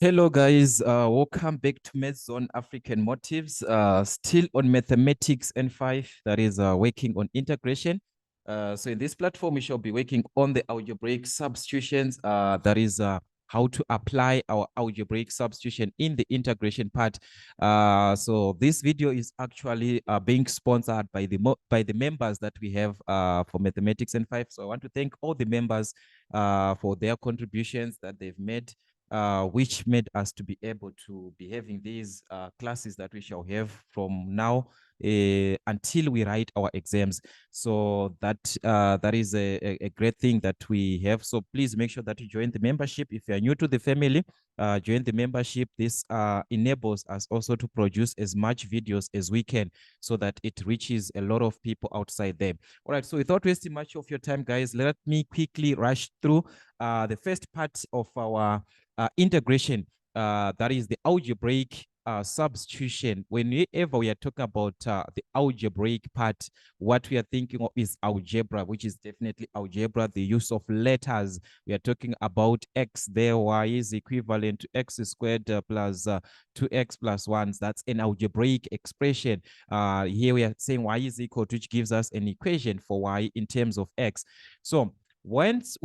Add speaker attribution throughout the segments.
Speaker 1: Hello guys, welcome back to Maths on African Motives. Still on mathematics N5, that is working on integration. So in this platform, we shall be working on the algebraic substitutions. That is how to apply our algebraic substitution in the integration part. So this video is actually being sponsored by the members that we have for mathematics N5. So I want to thank all the members for their contributions that they've made, which made us to be able to be having these classes that we shall have from now until we write our exams. So that is a great thing that we have. So please make sure that you join the membership. If you are new to the family, join the membership. This enables us also to produce as much videos as we can so that it reaches a lot of people outside there. All right, so without wasting much of your time, guys, let me quickly rush through the first part of our integration, that is the algebraic substitution. Whenever we are talking about the algebraic part, what we are thinking of is algebra, which is definitely algebra, the use of letters. We are talking about x there, y is equivalent to x squared plus 2x plus 1. That's an algebraic expression. Here we are saying y is equal to, which gives us an equation for y in terms of x. So once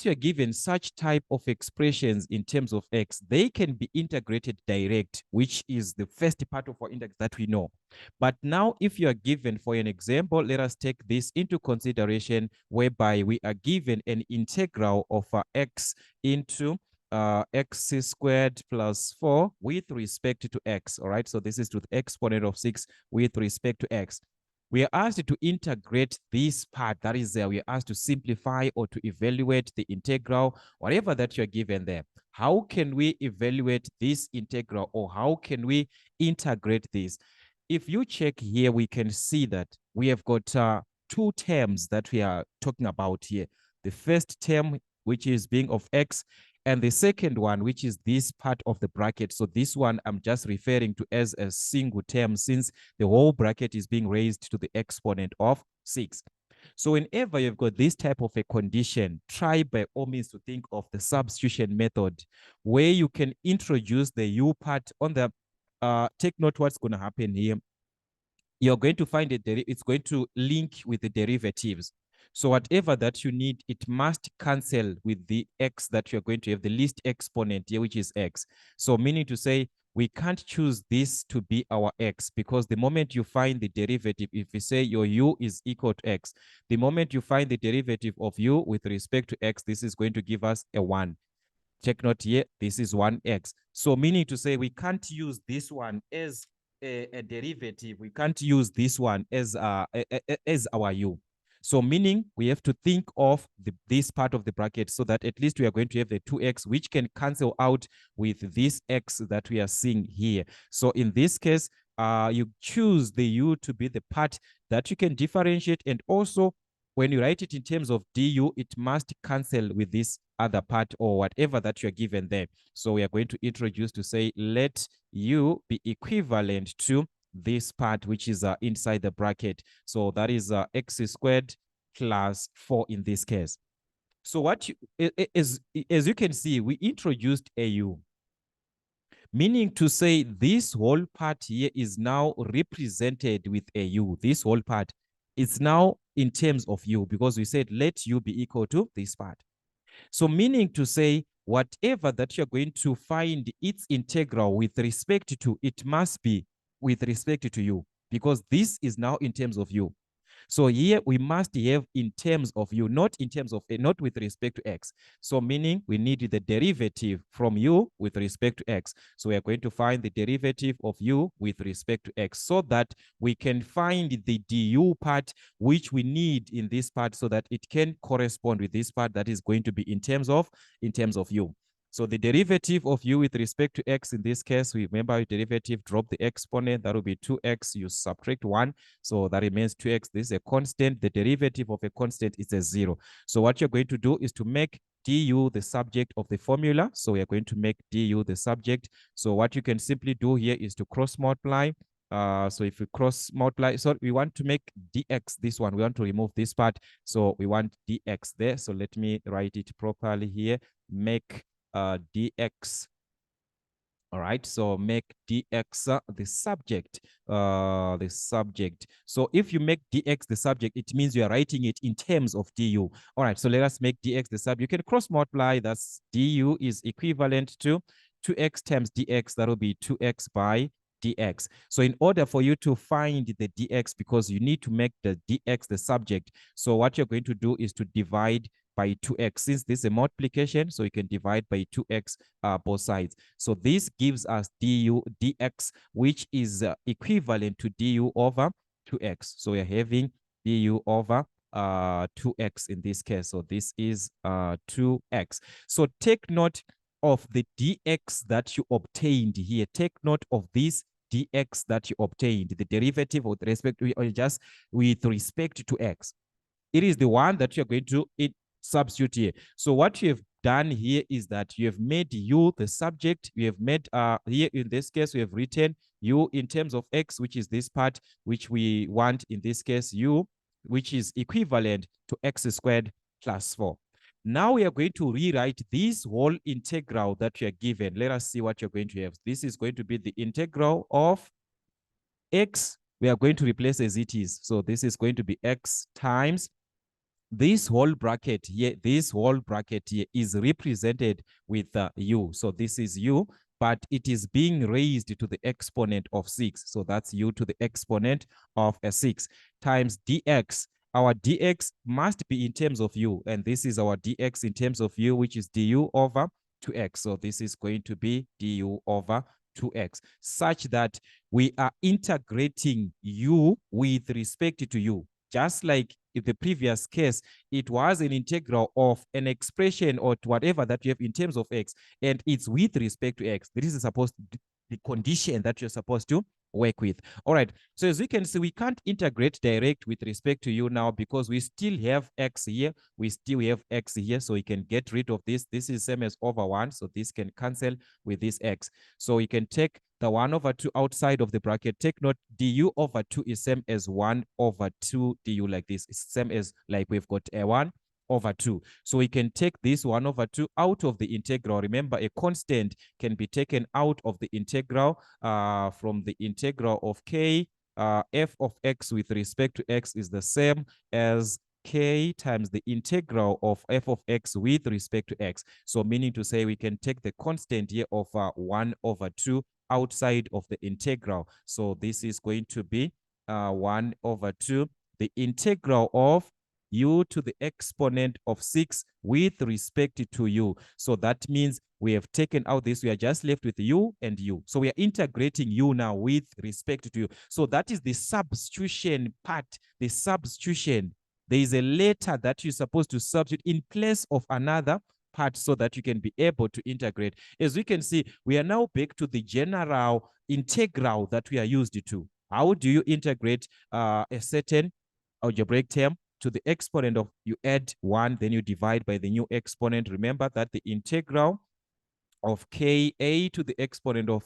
Speaker 1: you're given such type of expressions in terms of x, they can be integrated direct, which is the first part of our index that we know. But now, if you are given, for an example, let us take this into consideration, whereby we are given an integral of x into x squared plus 4 with respect to x. All right, so this is to the exponent of 6 with respect to x. We are asked to integrate this part. That is, we are asked to simplify or to evaluate the integral, whatever that you're given there. How can we evaluate this integral, or how can we integrate this? If you check here, we can see that we have got two terms that we are talking about here. The first term, which is being of x, and the second one, which is this part of the bracket. So this one I'm just referring to as a single term, since the whole bracket is being raised to the exponent of 6. So whenever you've got this type of a condition, try by all means to think of the substitution method, where you can introduce the u part on the, take note what's going to happen here. You're going to find it's going to link with the derivatives. So whatever that you need, it must cancel with the x that you're going to have, the least exponent here, which is x. So meaning to say, we can't choose this to be our x, because the moment you find the derivative, if we say your u is equal to x, the moment you find the derivative of u with respect to x, this is going to give us a 1. Check note here, this is 1x. So meaning to say, we can't use this one as a derivative. We can't use this one as our u. So meaning we have to think of this part of the bracket, so that at least we are going to have the 2x, which can cancel out with this x that we are seeing here. So in this case, you choose the u to be the part that you can differentiate, and also when you write it in terms of du, it must cancel with this other part or whatever that you're given there. So we are going to introduce to say, let u be equivalent to this part, which is inside the bracket. So that is x squared plus 4 in this case. So what as you can see, we introduced au, meaning to say this whole part here is now represented with a u. This whole part is now in terms of u, because we said let u be equal to this part. So meaning to say, whatever that you're going to find its integral with respect to, it must be with respect to u, because this is now in terms of u. So here we must have in terms of u, not in terms of, not with respect to x. So meaning we need the derivative from u with respect to x. So we are going to find the derivative of u with respect to x, so that we can find the du part, which we need in this part, so that it can correspond with this part that is going to be in terms of u. So the derivative of u with respect to x, in this case, we remember our derivative, drop the exponent, that will be 2x, you subtract 1, so that remains 2x. This is a constant. The derivative of a constant is a 0. So what you're going to do is to make du the subject of the formula. So we are going to make du the subject. So what you can simply do here is to cross multiply. So if we cross multiply, so we want to make dx, this one, we want to remove this part. So we want dx there. So let me write it properly here. Make dx All right, so make dx the subject, So if you make dx the subject, it means you are writing it in terms of du. All right, so let us make dx the subject. You can cross multiply. That's du is equivalent to 2x times dx. That will be 2x by dx. So in order for you to find the dx, because you need to make the dx the subject, so what you're going to do is to divide by 2x. Since this is a multiplication, so you can divide by 2x both sides. So this gives us du dx, which is equivalent to du over 2x. So we're having du over 2x in this case. So this is 2x. So take note of the dx that you obtained here. Take note of this dx that you obtained, the derivative with respect to, or just with respect to x. It is the one that you're going to substitute here. So what you have done here is that you have made u the subject. You have made here in this case we have written u in terms of x, which is this part which we want in this case u, which is equivalent to x squared plus 4. Now we are going to rewrite this whole integral that you are given. Let us see what you're going to have. This is going to be the integral of x. We are going to replace as it is. So this is going to be x times this whole bracket here. This whole bracket here is represented with u. So this is u, but it is being raised to the exponent of 6. So that's u to the exponent of a 6 times dx. Our dx must be in terms of u, and this is our dx in terms of u, which is du over 2x. So this is going to be du over 2x, such that we are integrating u with respect to u. Just like in the previous case, it was an integral of an expression or whatever that you have in terms of x, and it's with respect to x. This is supposed to be the condition that you're supposed to work with. All right, so as you can see, we can't integrate direct with respect to u now because we still have x here. We still have x here, so we can get rid of this. This is same as over 1, so this can cancel with this x. So we can take the 1 over 2 outside of the bracket. Take note, du over 2 is same as 1 over 2 du like this. It's same as like we've got a 1 over 2. So we can take this 1 over 2 out of the integral. Remember, a constant can be taken out of the integral from the integral of k. F of x with respect to x is the same as k times the integral of f of x with respect to x. So meaning to say we can take the constant here of 1 over 2 outside of the integral. So this is going to be 1 over 2, the integral of u to the exponent of 6 with respect to u. So that means we have taken out this. We are just left with u and u. So we are integrating u now with respect to u. So that is the substitution part, the substitution. There is a letter that you're supposed to substitute in place of another part so that you can be able to integrate. As we can see, we are now back to the general integral that we are used to. How do you integrate a certain algebraic term to the exponent of, you add 1, then you divide by the new exponent. Remember that the integral of ka to the exponent of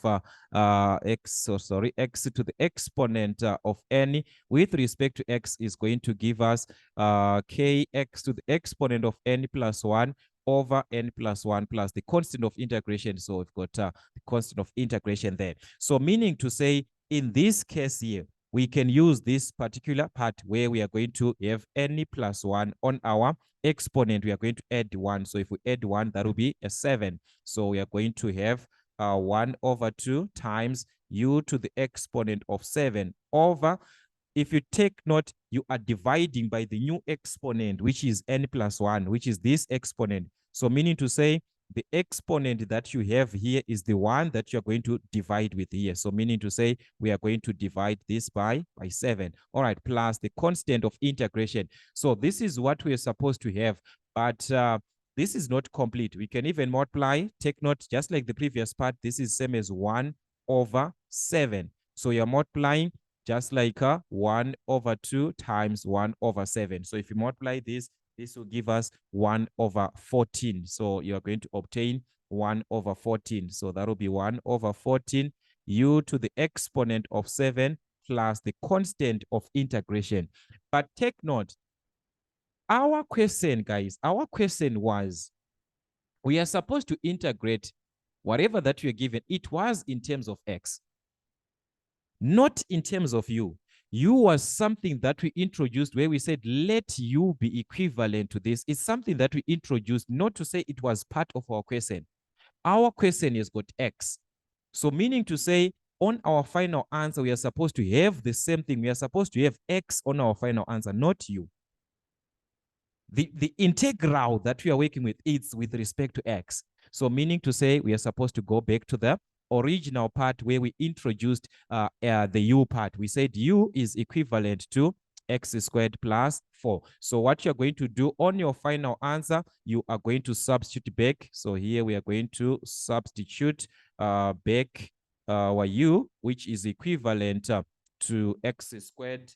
Speaker 1: x to the exponent of n with respect to x is going to give us kx to the exponent of n plus 1 over n plus 1 plus the constant of integration. So we've got the constant of integration there. So meaning to say, in this case here, we can use this particular part where we are going to have n plus 1 on our exponent. We are going to add 1. So if we add 1, that will be a 7. So we are going to have 1 over 2 times u to the exponent of 7 over, if you take note, you are dividing by the new exponent, which is n plus 1, which is this exponent. So meaning to say, the exponent that you have here is the one that you're going to divide with here. So meaning to say, we are going to divide this by 7. All right, plus the constant of integration. So this is what we are supposed to have. But this is not complete. We can even multiply. Take note, just like the previous part, this is same as 1 over 7. So you're multiplying just like 1 over 2 times 1 over 7. So if you multiply this, this will give us 1 over 14. So you're going to obtain 1 over 14. So that will be 1 over 14 u to the exponent of 7 plus the constant of integration. But take note, our question, guys, our question was, we are supposed to integrate whatever that you're given, it was in terms of x, not in terms of u. U was something that we introduced where we said, let u be equivalent to this. It's something that we introduced, not to say it was part of our question. Our question has got x. So meaning to say, on our final answer, we are supposed to have the same thing. We are supposed to have x on our final answer, not u. The integral that we are working with is with respect to x. So meaning to say, we are supposed to go back to the original part where we introduced the u part. We said u is equivalent to x squared plus 4. So what you're going to do on your final answer, you are going to substitute back. So here we are going to substitute back our u, which is equivalent to x squared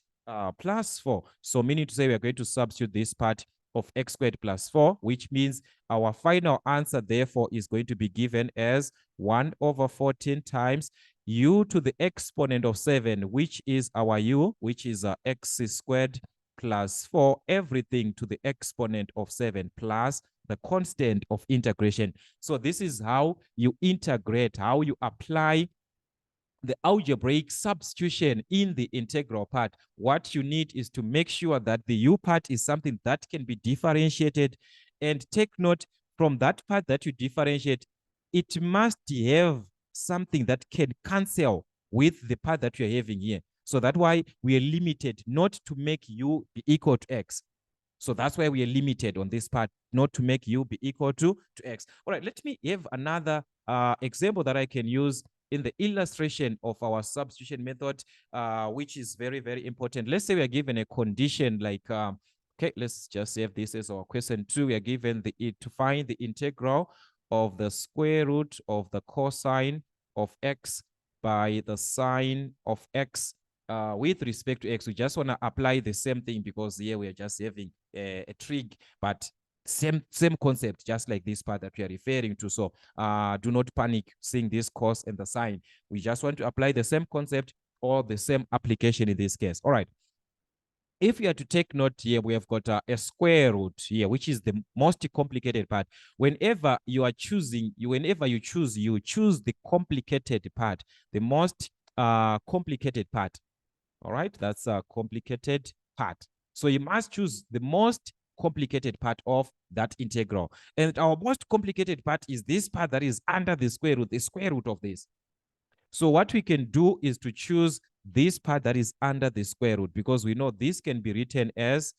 Speaker 1: plus 4. So meaning to say, we are going to substitute this part of x squared plus 4, which means our final answer, therefore, is going to be given as 1 over 14 times u to the exponent of 7, which is our u, which is x squared plus 4, everything to the exponent of 7 plus the constant of integration. So this is how you integrate, how you apply the algebraic substitution in the integral part. What you need is to make sure that the u part is something that can be differentiated, and take note, from that part that you differentiate, it must have something that can cancel with the part that you're having here. So that's why we are limited not to make u be equal to x. So that's why we are limited on this part, not to make u be equal to x. All right, let me have another example that I can use in the illustration of our substitution method, which is very, very important. Let's say we are given a condition like, okay, let's just have this as our question 2. We are given to find the integral of the square root of the cosine of x by the sine of x with respect to x. We just want to apply the same thing because here we are just having a trig, but same concept, just like this part that we are referring to. So do not panic seeing this cos and the sine. We just want to apply the same concept or the same application in this case. All right. If you are to take note here, we have got a square root here, which is the most complicated part. Whenever you are choosing, whenever you choose the complicated part, the most complicated part. All right, that's a complicated part. So you must choose the most complicated part of that integral. And our most complicated part is this part that is under the square root of this. So what we can do is to choose this part that is under the square root, because we know this can be written as,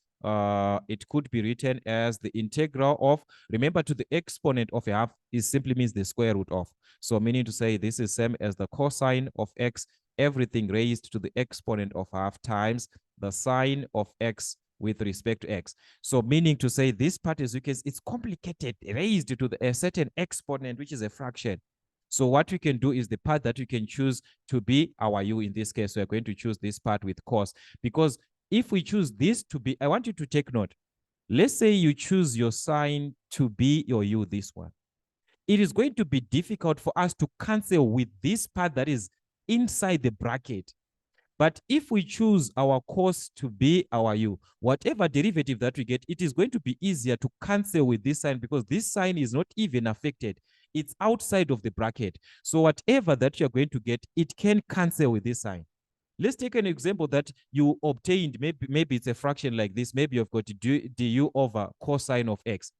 Speaker 1: it could be written as the integral of, remember, to the exponent of a half is simply means the square root of. So meaning to say this is same as the cosine of x, everything raised to the exponent of half times the sine of x with respect to x. So meaning to say this part is because it's complicated, raised to a certain exponent, which is a fraction. So what we can do is the part that we can choose to be our u in this case. So we're going to choose this part with cos, because if we choose this to be, I want you to take note. Let's say you choose your sine to be your u, this one. It is going to be difficult for us to cancel with this part that is inside the bracket. But if we choose our cos to be our u, whatever derivative that we get, it is going to be easier to cancel with this sign, because this sign is not even affected. It's outside of the bracket. So whatever that you're going to get, it can cancel with this sign. Let's take an example that you obtained. Maybe it's a fraction like this. Maybe you've got du over cosine of x.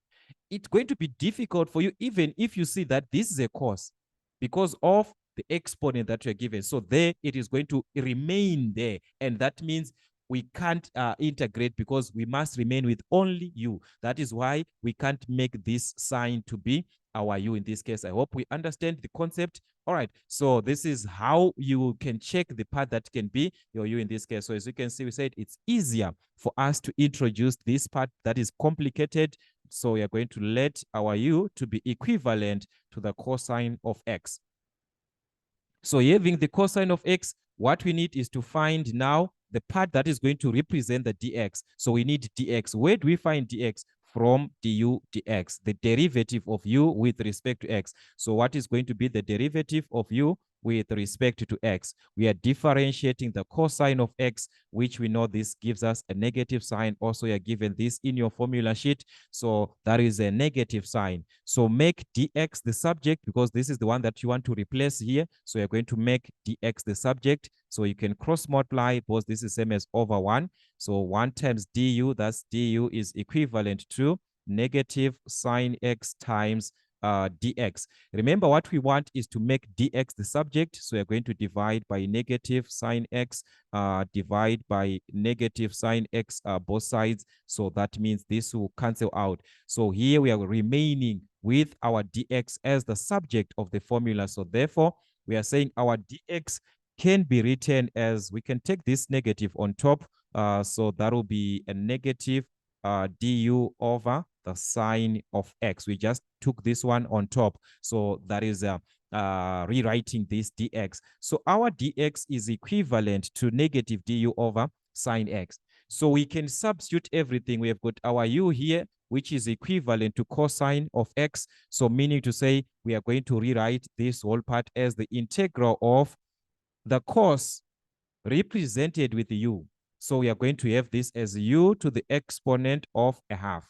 Speaker 1: It's going to be difficult for you, even if you see that this is a cos, because of the exponent that you're given. So there, it is going to remain there. And that means we can't integrate, because we must remain with only u. That is why we can't make this sign to be our u in this case. I hope we understand the concept. All right, so this is how you can check the part that can be your u in this case. So as you can see, we said it's easier for us to introduce this part that is complicated. So we are going to let our u to be equivalent to the cosine of x. So having the cosine of x, what we need is to find now the part that is going to represent the dx. So we need dx. Where do we find dx? From du dx, the derivative of u with respect to x. So what is going to be the derivative of u with respect to x. We are differentiating the cosine of x, which we know this gives us a negative sign. Also, you are given this in your formula sheet. So that is a negative sign. So make dx the subject, because this is the one that you want to replace here. So you're going to make dx the subject. So you can cross multiply, because this is same as over 1. So 1 times du, that's du is equivalent to negative sine x times dx. Remember, what we want is to make dx the subject. So we're going to divide by negative sine x, divide by negative sine x both sides. So that means this will cancel out. So here we are remaining with our dx as the subject of the formula. So therefore, we are saying our dx can be written as, we can take this negative on top. So that will be a negative du over the sine of x. We just took this one on top. So that is rewriting this dx. So our dx is equivalent to negative du over sine x. So we can substitute everything. We have got our u here, which is equivalent to cosine of x. So meaning to say, we are going to rewrite this whole part as the integral of the cos represented with u. So we are going to have this as u to the exponent of a half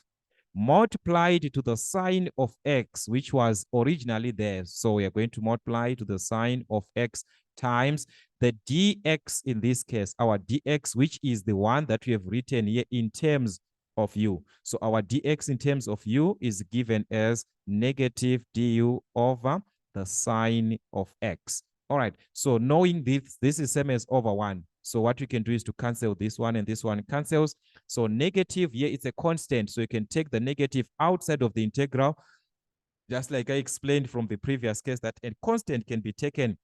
Speaker 1: multiplied to the sine of x, which was originally there. So we are going to multiply to the sine of x times the dx in this case, our dx, which is the one that we have written here in terms of u. So our dx in terms of u is given as negative du over the sine of x. All right, so knowing this is same as over 1. So what you can do is to cancel this one, and this one cancels. So negative here, it's a constant. So you can take the negative outside of the integral, just like I explained from the previous case, that a constant can be taken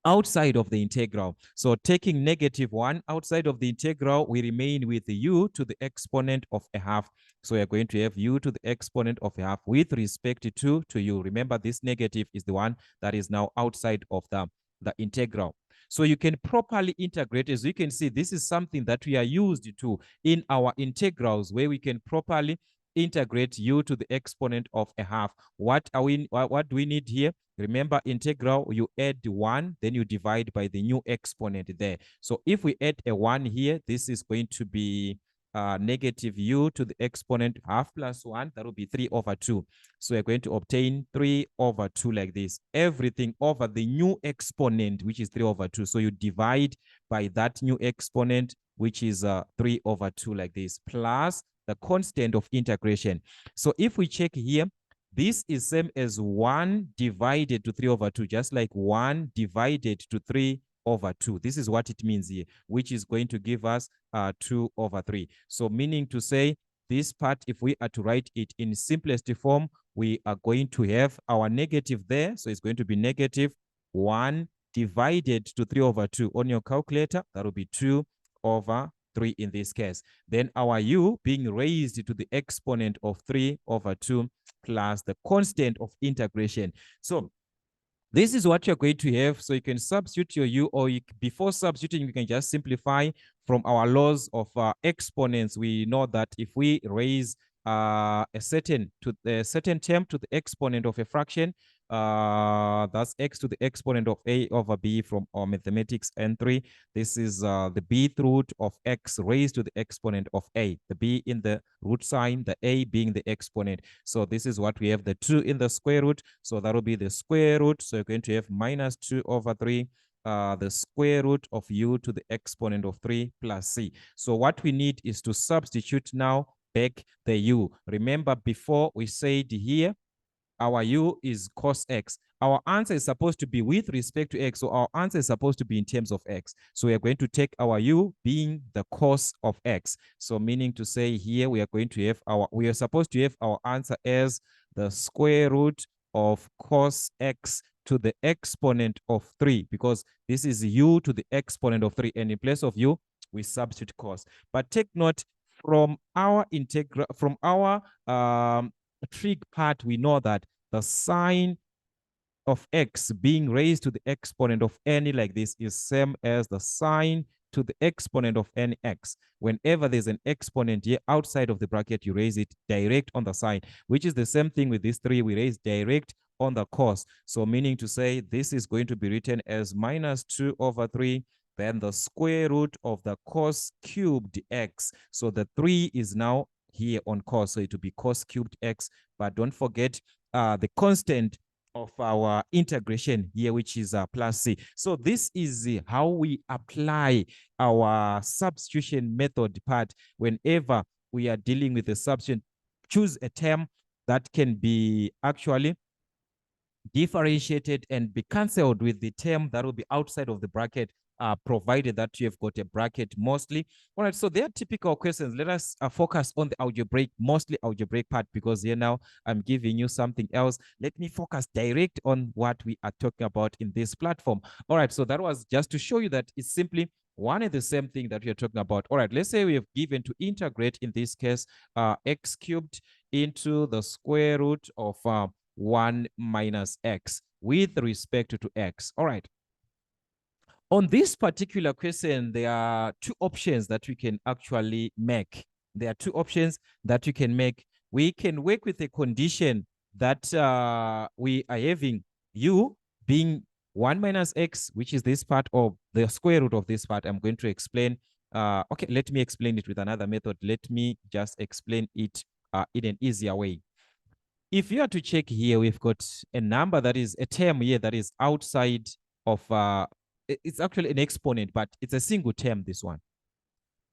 Speaker 1: outside of the integral. So taking negative 1 outside of the integral, we remain with the u to the exponent of a half. So we are going to have u to the exponent of a half with respect to u. Remember, this negative is the one that is now outside of the integral. So you can properly integrate. As you can see, this is something that we are used to in our integrals, where we can properly integrate u to the exponent of a half. What do we need here? Remember, integral, you add 1, then you divide by the new exponent there. So if we add a 1 here, this is going to be negative u to the exponent half plus 1. That will be 3 over 2. So we're going to obtain 3 over 2 like this. Everything over the new exponent, which is 3 over 2. So you divide by that new exponent, which is 3 over 2 like this, plus the constant of integration. So if we check here, this is same as 1 divided to 3 over 2, just like 1 divided to 3 over 2. This is what it means here, which is going to give us 2 over 3. So meaning to say, this part, if we are to write it in simplest form, we are going to have our negative there. So it's going to be negative 1 divided to 3 over 2 on your calculator. That will be 2 over 3 in this case. Then our u being raised to the exponent of 3 over 2 plus the constant of integration. So this is what you're going to have. So you can substitute your u, or before substituting, you can just simplify from our laws of exponents. We know that if we raise a certain term to the exponent of a fraction, that's x to the exponent of a over b from our mathematics N3. This is the bth root of x raised to the exponent of a, the b in the root sign, the a being the exponent. So this is what we have, the 2 in the square root. So that will be the square root. So you're going to have minus 2 over 3, the square root of u to the exponent of 3 plus c. So what we need is to substitute now back the u. Remember, before we said here, our u is cos x. Our answer is supposed to be with respect to x. So our answer is supposed to be in terms of x. So we are going to take our u being the cos of x. So meaning to say here, we are going to have we are supposed to have our answer as the square root of cos x to the exponent of 3, because this is u to the exponent of 3. And in place of u, we substitute cos. But take note, from our integral, from our trig part, we know that the sine of x being raised to the exponent of any like this is same as the sine to the exponent of any x. Whenever there's an exponent here outside of the bracket, you raise it direct on the sine, which is the same thing with this 3. We raise direct on the cos. So meaning to say this is going to be written as minus 2 over 3, then the square root of the cos cubed x. So the 3 is now here on cos, so it will be cos cubed x. But don't forget the constant of our integration here, which is plus c. So this is how we apply our substitution method part whenever we are dealing with a substitution. Choose a term that can be actually differentiated and be cancelled with the term that will be outside of the bracket, provided that you have got a bracket mostly. All right, so they are typical questions. Let us focus on the algebraic, mostly algebraic part, because here now I'm giving you something else. Let me focus direct on what we are talking about in this platform. All right, so that was just to show you that it's simply one and the same thing that we are talking about. All right, let's say we have given to integrate, in this case, x cubed into the square root of 1 minus x with respect to x. All right. On this particular question, there are two options that we can actually make. There are two options that you can make. We can work with a condition that we are having u being 1 minus x, which is this part of the square root of this part. I'm going to explain. Okay, let me explain it with another method. Let me just explain it in an easier way. If you are to check here, we've got a number that is a term here that is outside of, it's actually an exponent, but it's a single term, this one.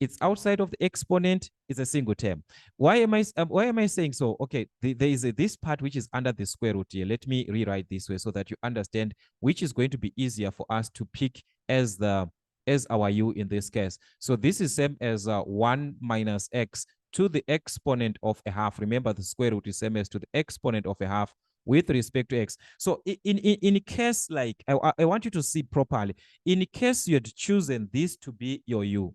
Speaker 1: It's outside of the exponent, it's a single term. Why am I saying so? Okay, there is this part which is under the square root here. Let me rewrite this way so that you understand which is going to be easier for us to pick as our u in this case. So this is same as 1 minus x to the exponent of a half. Remember, the square root is same as to the exponent of a half with respect to x. So in case, like, I want you to see properly, in case you had chosen this to be your u,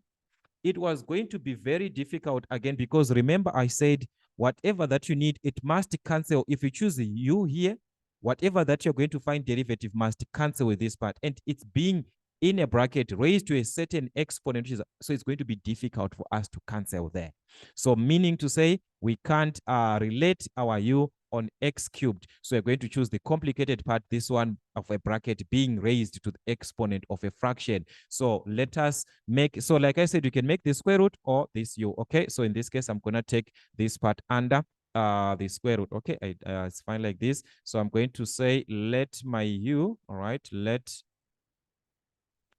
Speaker 1: it was going to be very difficult again, because remember I said whatever that you need, it must cancel. If you choose u here, whatever that you're going to find derivative must cancel with this part, and it's being in a bracket raised to a certain exponent, so it's going to be difficult for us to cancel there. So meaning to say we can't relate our u on x cubed. So we're going to choose the complicated part, this one of a bracket being raised to the exponent of a fraction. So let us make, so like I said, you can make the square root or this u. Okay, so in this case, I'm going to take this part under the square root. Okay, it's fine like this. So I'm going to say let my u, all right, let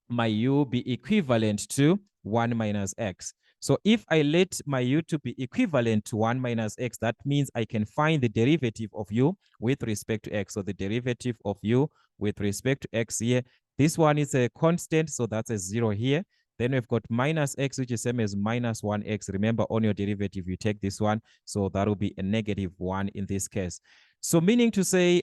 Speaker 1: my u be equivalent to 1 minus x. So if I let my u to be equivalent to 1 minus x, that means I can find the derivative of u with respect to x. So the derivative of u with respect to x here, this one is a constant, so that's a 0 here. Then we've got minus x, which is same as minus 1x. Remember, on your derivative, you take this one, so that will be a negative 1 in this case. So meaning to say,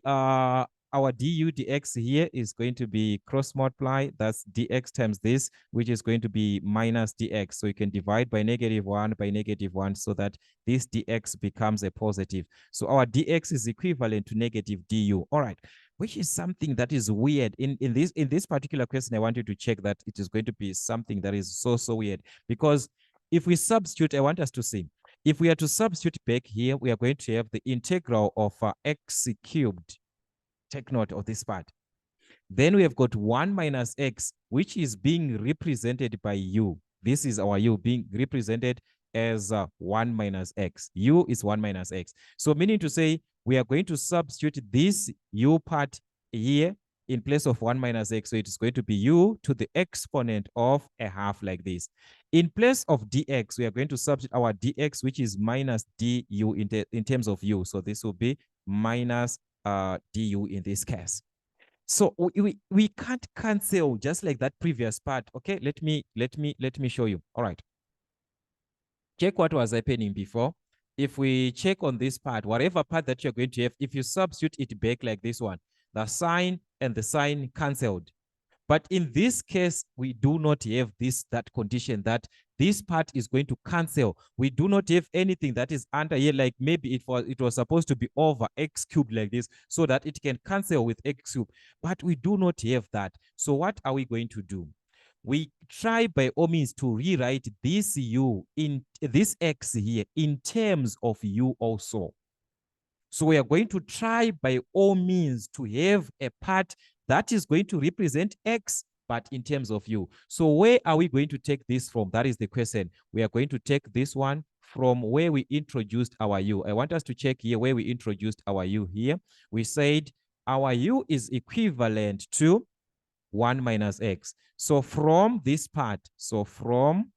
Speaker 1: our du dx here is going to be cross multiply. That's dx times this, which is going to be minus dx. So you can divide by -1 by -1 so that this dx becomes a positive. So our dx is equivalent to negative du. All right, which is something that is weird. In this particular question, I want you to check that it is going to be something that is so weird, because if we substitute, I want us to see, if we are to substitute back here, we are going to have the integral of x cubed. Take note of this part. Then we have got 1 minus x, which is being represented by u. This is our u being represented as 1 minus x. U is 1 minus x. So meaning to say, we are going to substitute this u part here in place of 1 minus x. So it is going to be u to the exponent of a half like this. In place of dx, we are going to substitute our dx, which is minus du in terms of u. So this will be minus du in this case. So we can't cancel just like that previous part. Okay, let me show you. All right, check what was happening before. If we check on this part, whatever part that you're going to have, if you substitute it back like this one, the sign and the sign cancelled. But in this case, we do not have that condition that this part is going to cancel. We do not have anything that is under here, like maybe it was supposed to be over x cubed like this, so that it can cancel with x cubed. But we do not have that. So what are we going to do? We try by all means to rewrite this u in this x here in terms of u also. So we are going to try by all means to have a part that is going to represent x, but in terms of u. So where are we going to take this from? That is the question. We are going to take this one from where we introduced our u. I want us to check here where we introduced our u here. We said our u is equivalent to 1 minus x. So from this part, from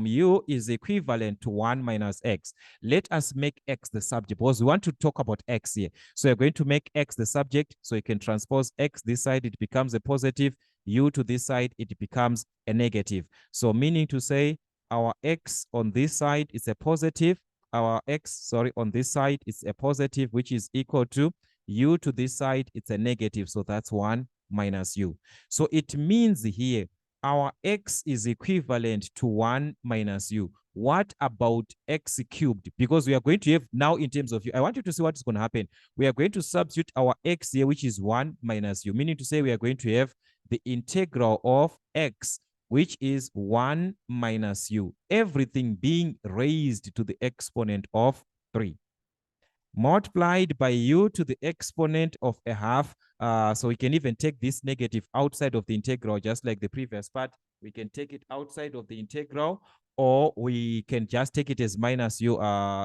Speaker 1: u is equivalent to 1 minus x. Let us make x the subject because we want to talk about x here. So you're going to make x the subject. So you can transpose x this side, it becomes a positive. U to this side, it becomes a negative. So meaning to say our x on this side is a positive. Our x, sorry, on this side is a positive, which is equal to u to this side, it's a negative. So that's 1 minus u. So it means here our x is equivalent to 1 minus u. What about x cubed? Because we are going to have now in terms of u. I want you to see what is going to happen. We are going to substitute our x here, which is 1 minus u, meaning to say we are going to have the integral of x, which is 1 minus u, everything being raised to the exponent of 3. Multiplied by u to the exponent of a half. So we can even take this negative outside of the integral, just like the previous part. We can take it outside of the integral, or we can just take it as minus u,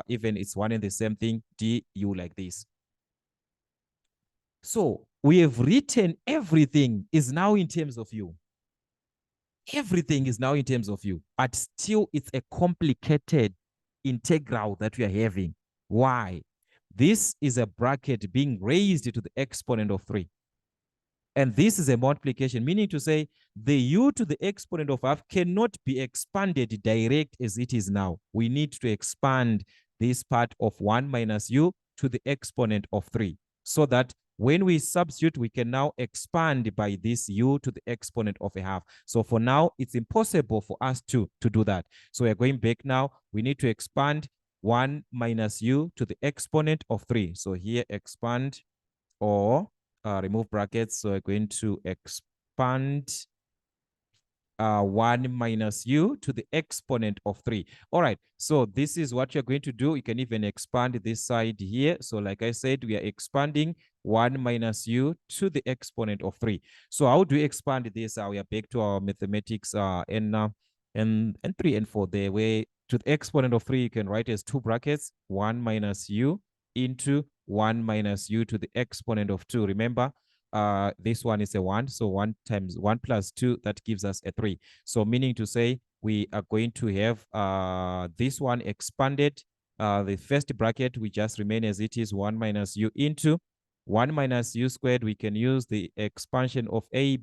Speaker 1: even it's one and the same thing, du like this. So we have written everything is now in terms of u. Everything is now in terms of u, but still it's a complicated integral that we are having. Why? This is a bracket being raised to the exponent of 3. And this is a multiplication, meaning to say the u to the exponent of half cannot be expanded direct as it is now. We need to expand this part of 1 minus u to the exponent of 3, so that when we substitute, we can now expand by this u to the exponent of a half. So for now, it's impossible for us to do that. So we're going back now. We need to expand 1 minus u to the exponent of 3. So here expand or remove brackets. So we're going to expand 1 minus u to the exponent of 3. All right, so this is what you're going to do. You can even expand this side here. So like I said, we are expanding 1 minus u to the exponent of 3. So how do we expand this? We are back to our mathematics and 3 and 4 there, where to the exponent of 3, you can write as 2 brackets, 1 minus u into 1 minus u to the exponent of 2. Remember, this one is a 1, so 1 times 1 plus 2, that gives us a 3. So meaning to say we are going to have this one expanded. The first bracket we just remain as it is, 1 minus u into 1 minus u squared. We can use the expansion of a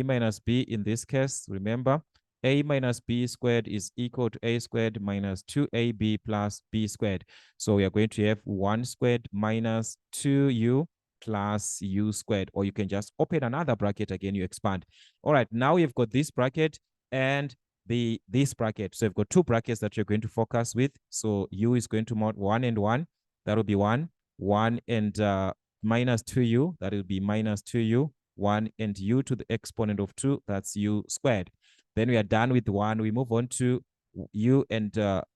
Speaker 1: minus b in this case. Remember, a minus b squared is equal to a squared minus 2ab plus b squared. So we are going to have 1 squared minus 2u plus u squared, or you can just open another bracket again, you expand. All right, now we've got this bracket and this bracket. So we've got 2 brackets that you're going to focus with. So u is going to mod 1 and 1. That will be 1 and minus 2u. That will be minus 2u. 1 and u to the exponent of 2. That's u squared. Then we are done with 1. We move on to u and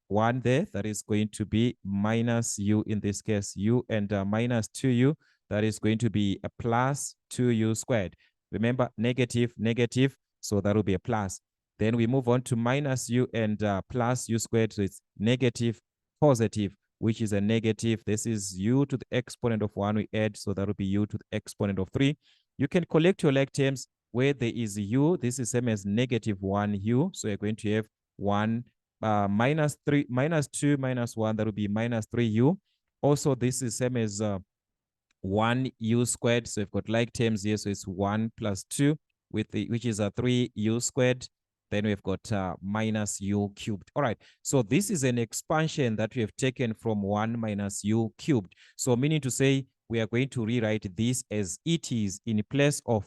Speaker 1: 1 there. That is going to be minus u in this case. U and minus 2u. That is going to be a plus 2u squared. Remember, negative, negative, so that will be a plus. Then we move on to minus u and plus u squared, so it's negative, positive, which is a negative. This is u to the exponent of 1 we add, so that will be u to the exponent of 3. You can collect your like terms where there is u. This is same as negative 1u, so you're going to have 1 minus 3, minus 2, minus 1, that will be minus 3u. Also, this is same as 1u squared. So we've got like terms here. So it's 1 plus 2, which is a 3u squared. Then we've got minus u cubed. All right. So this is an expansion that we have taken from 1 minus u cubed. So meaning to say we are going to rewrite this as it is in place of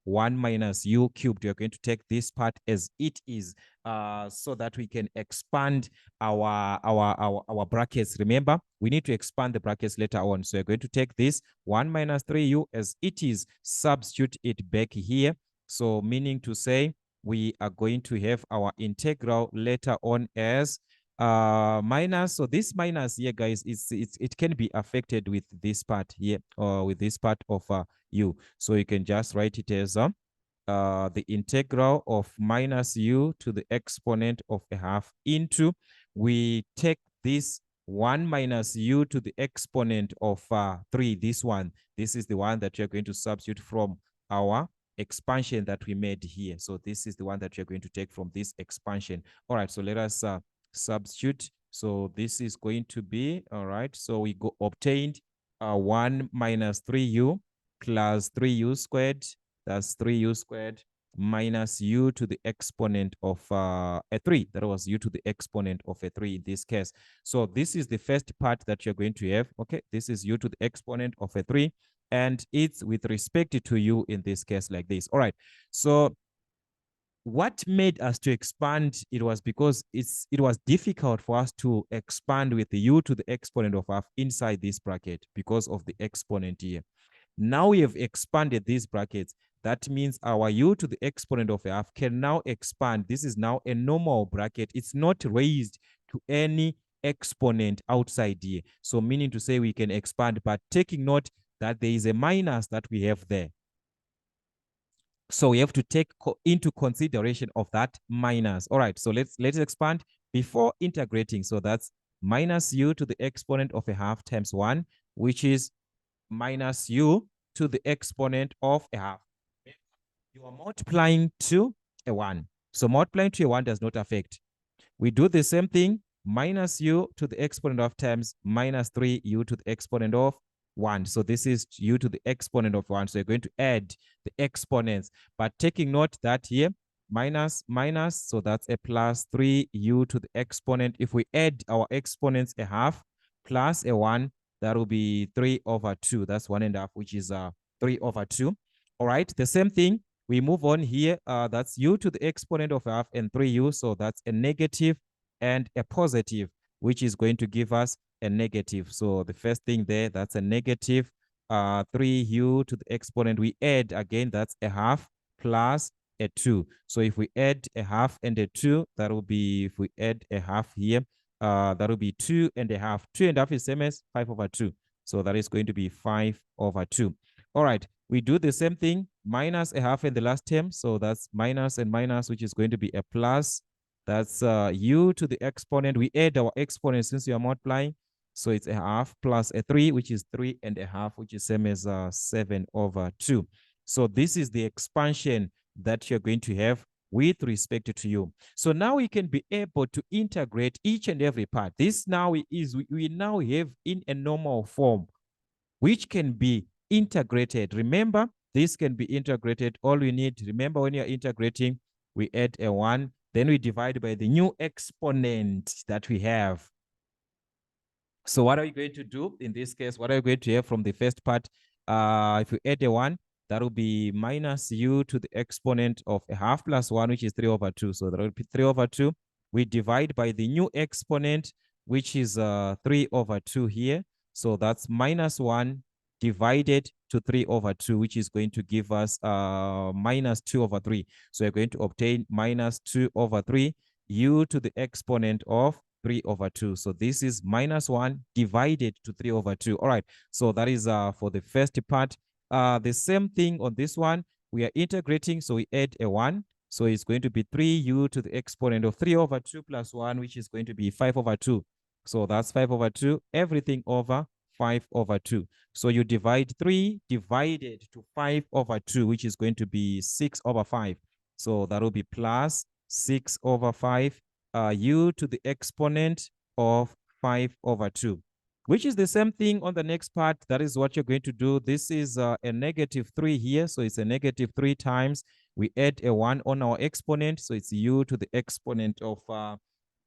Speaker 1: 1 minus u cubed. We are going to take this part as it is, so that we can expand our brackets. Remember, we need to expand the brackets later on. So we're going to take this 1 minus 3u as it is, substitute it back here. So meaning to say we are going to have our integral later on as minus. So this minus here, guys, it can be affected with this part here, or with this part of u. So you can just write it as the integral of minus u to the exponent of a half into, we take this 1 minus u to the exponent of 3, this one. This is the one that you're going to substitute from our expansion that we made here. So this is the one that you're going to take from this expansion. All right, so let us substitute. So this is going to be, all right, so we obtained 1 minus 3u plus 3u squared. That's 3u squared minus u to the exponent of a 3. That was u to the exponent of a 3 in this case. So this is the first part that you're going to have. Okay, this is u to the exponent of a 3. And it's with respect to u in this case like this. All right. So what made us to expand, it was because it was difficult for us to expand with the u to the exponent of half inside this bracket because of the exponent here. Now we have expanded these brackets. That means our u to the exponent of a half can now expand. This is now a normal bracket. It's not raised to any exponent outside here. So meaning to say we can expand, but taking note that there is a minus that we have there. So we have to take into consideration of that minus. All right, so let's expand before integrating. So that's minus u to the exponent of a half times 1, which is minus u to the exponent of a half. You are multiplying to a 1. So multiplying to a 1 does not affect. We do the same thing, minus u to the exponent of times minus 3u to the exponent of 1. So this is u to the exponent of 1. So you're going to add the exponents. But taking note that here, minus, so that's a plus 3u to the exponent. If we add our exponents a half plus a 1, that will be 3 over 2. That's 1.5, which is 3 over 2. All right, the same thing. We move on here. That's u to the exponent of a half and 3u. So that's a negative and a positive, which is going to give us a negative. So the first thing there, that's a negative 3u to the exponent. We add again, that's a half plus a 2. So if we add a half and a 2, that will be, if we add a half here, that will be 2.5. 2.5 is same as 5 over 2. So that is going to be 5 over 2. All right, we do the same thing, minus a half in the last term. So that's minus and minus, which is going to be a plus. That's u to the exponent. We add our exponent since we are multiplying. So it's a half plus a 3, which is 3.5, which is same as 7 over 2. So this is the expansion that you're going to have with respect to u. So now we can be able to integrate each and every part. This now is, we now have in a normal form, which can be integrated. Remember, this can be integrated. All we need, remember when you're integrating, we add a 1, then we divide by the new exponent that we have. So what are we going to do in this case? What are we going to have from the first part? If we add a 1, that will be minus u to the exponent of a half plus 1, which is 3 over 2. So that will be 3 over 2. We divide by the new exponent, which is 3 over 2 here. So that's minus 1 divided to 3 over 2, which is going to give us minus 2 over 3. So we're going to obtain minus 2 over 3 u to the exponent of 3 over 2. So this is minus 1 divided to 3 over 2. All right, so that is for the first part. The same thing on this one. We are integrating, so we add a 1. So it's going to be 3u to the exponent of 3 over 2 plus 1, which is going to be 5 over 2. So that's 5 over 2, everything over 5 over 2. So you divide 3 divided to 5 over 2, which is going to be 6 over 5. So that will be plus 6 over 5 u to the exponent of 5 over 2, which is the same thing on the next part. That is what you're going to do. This is a negative 3 here. So it's a negative 3 times. We add a 1 on our exponent. So it's u to the exponent of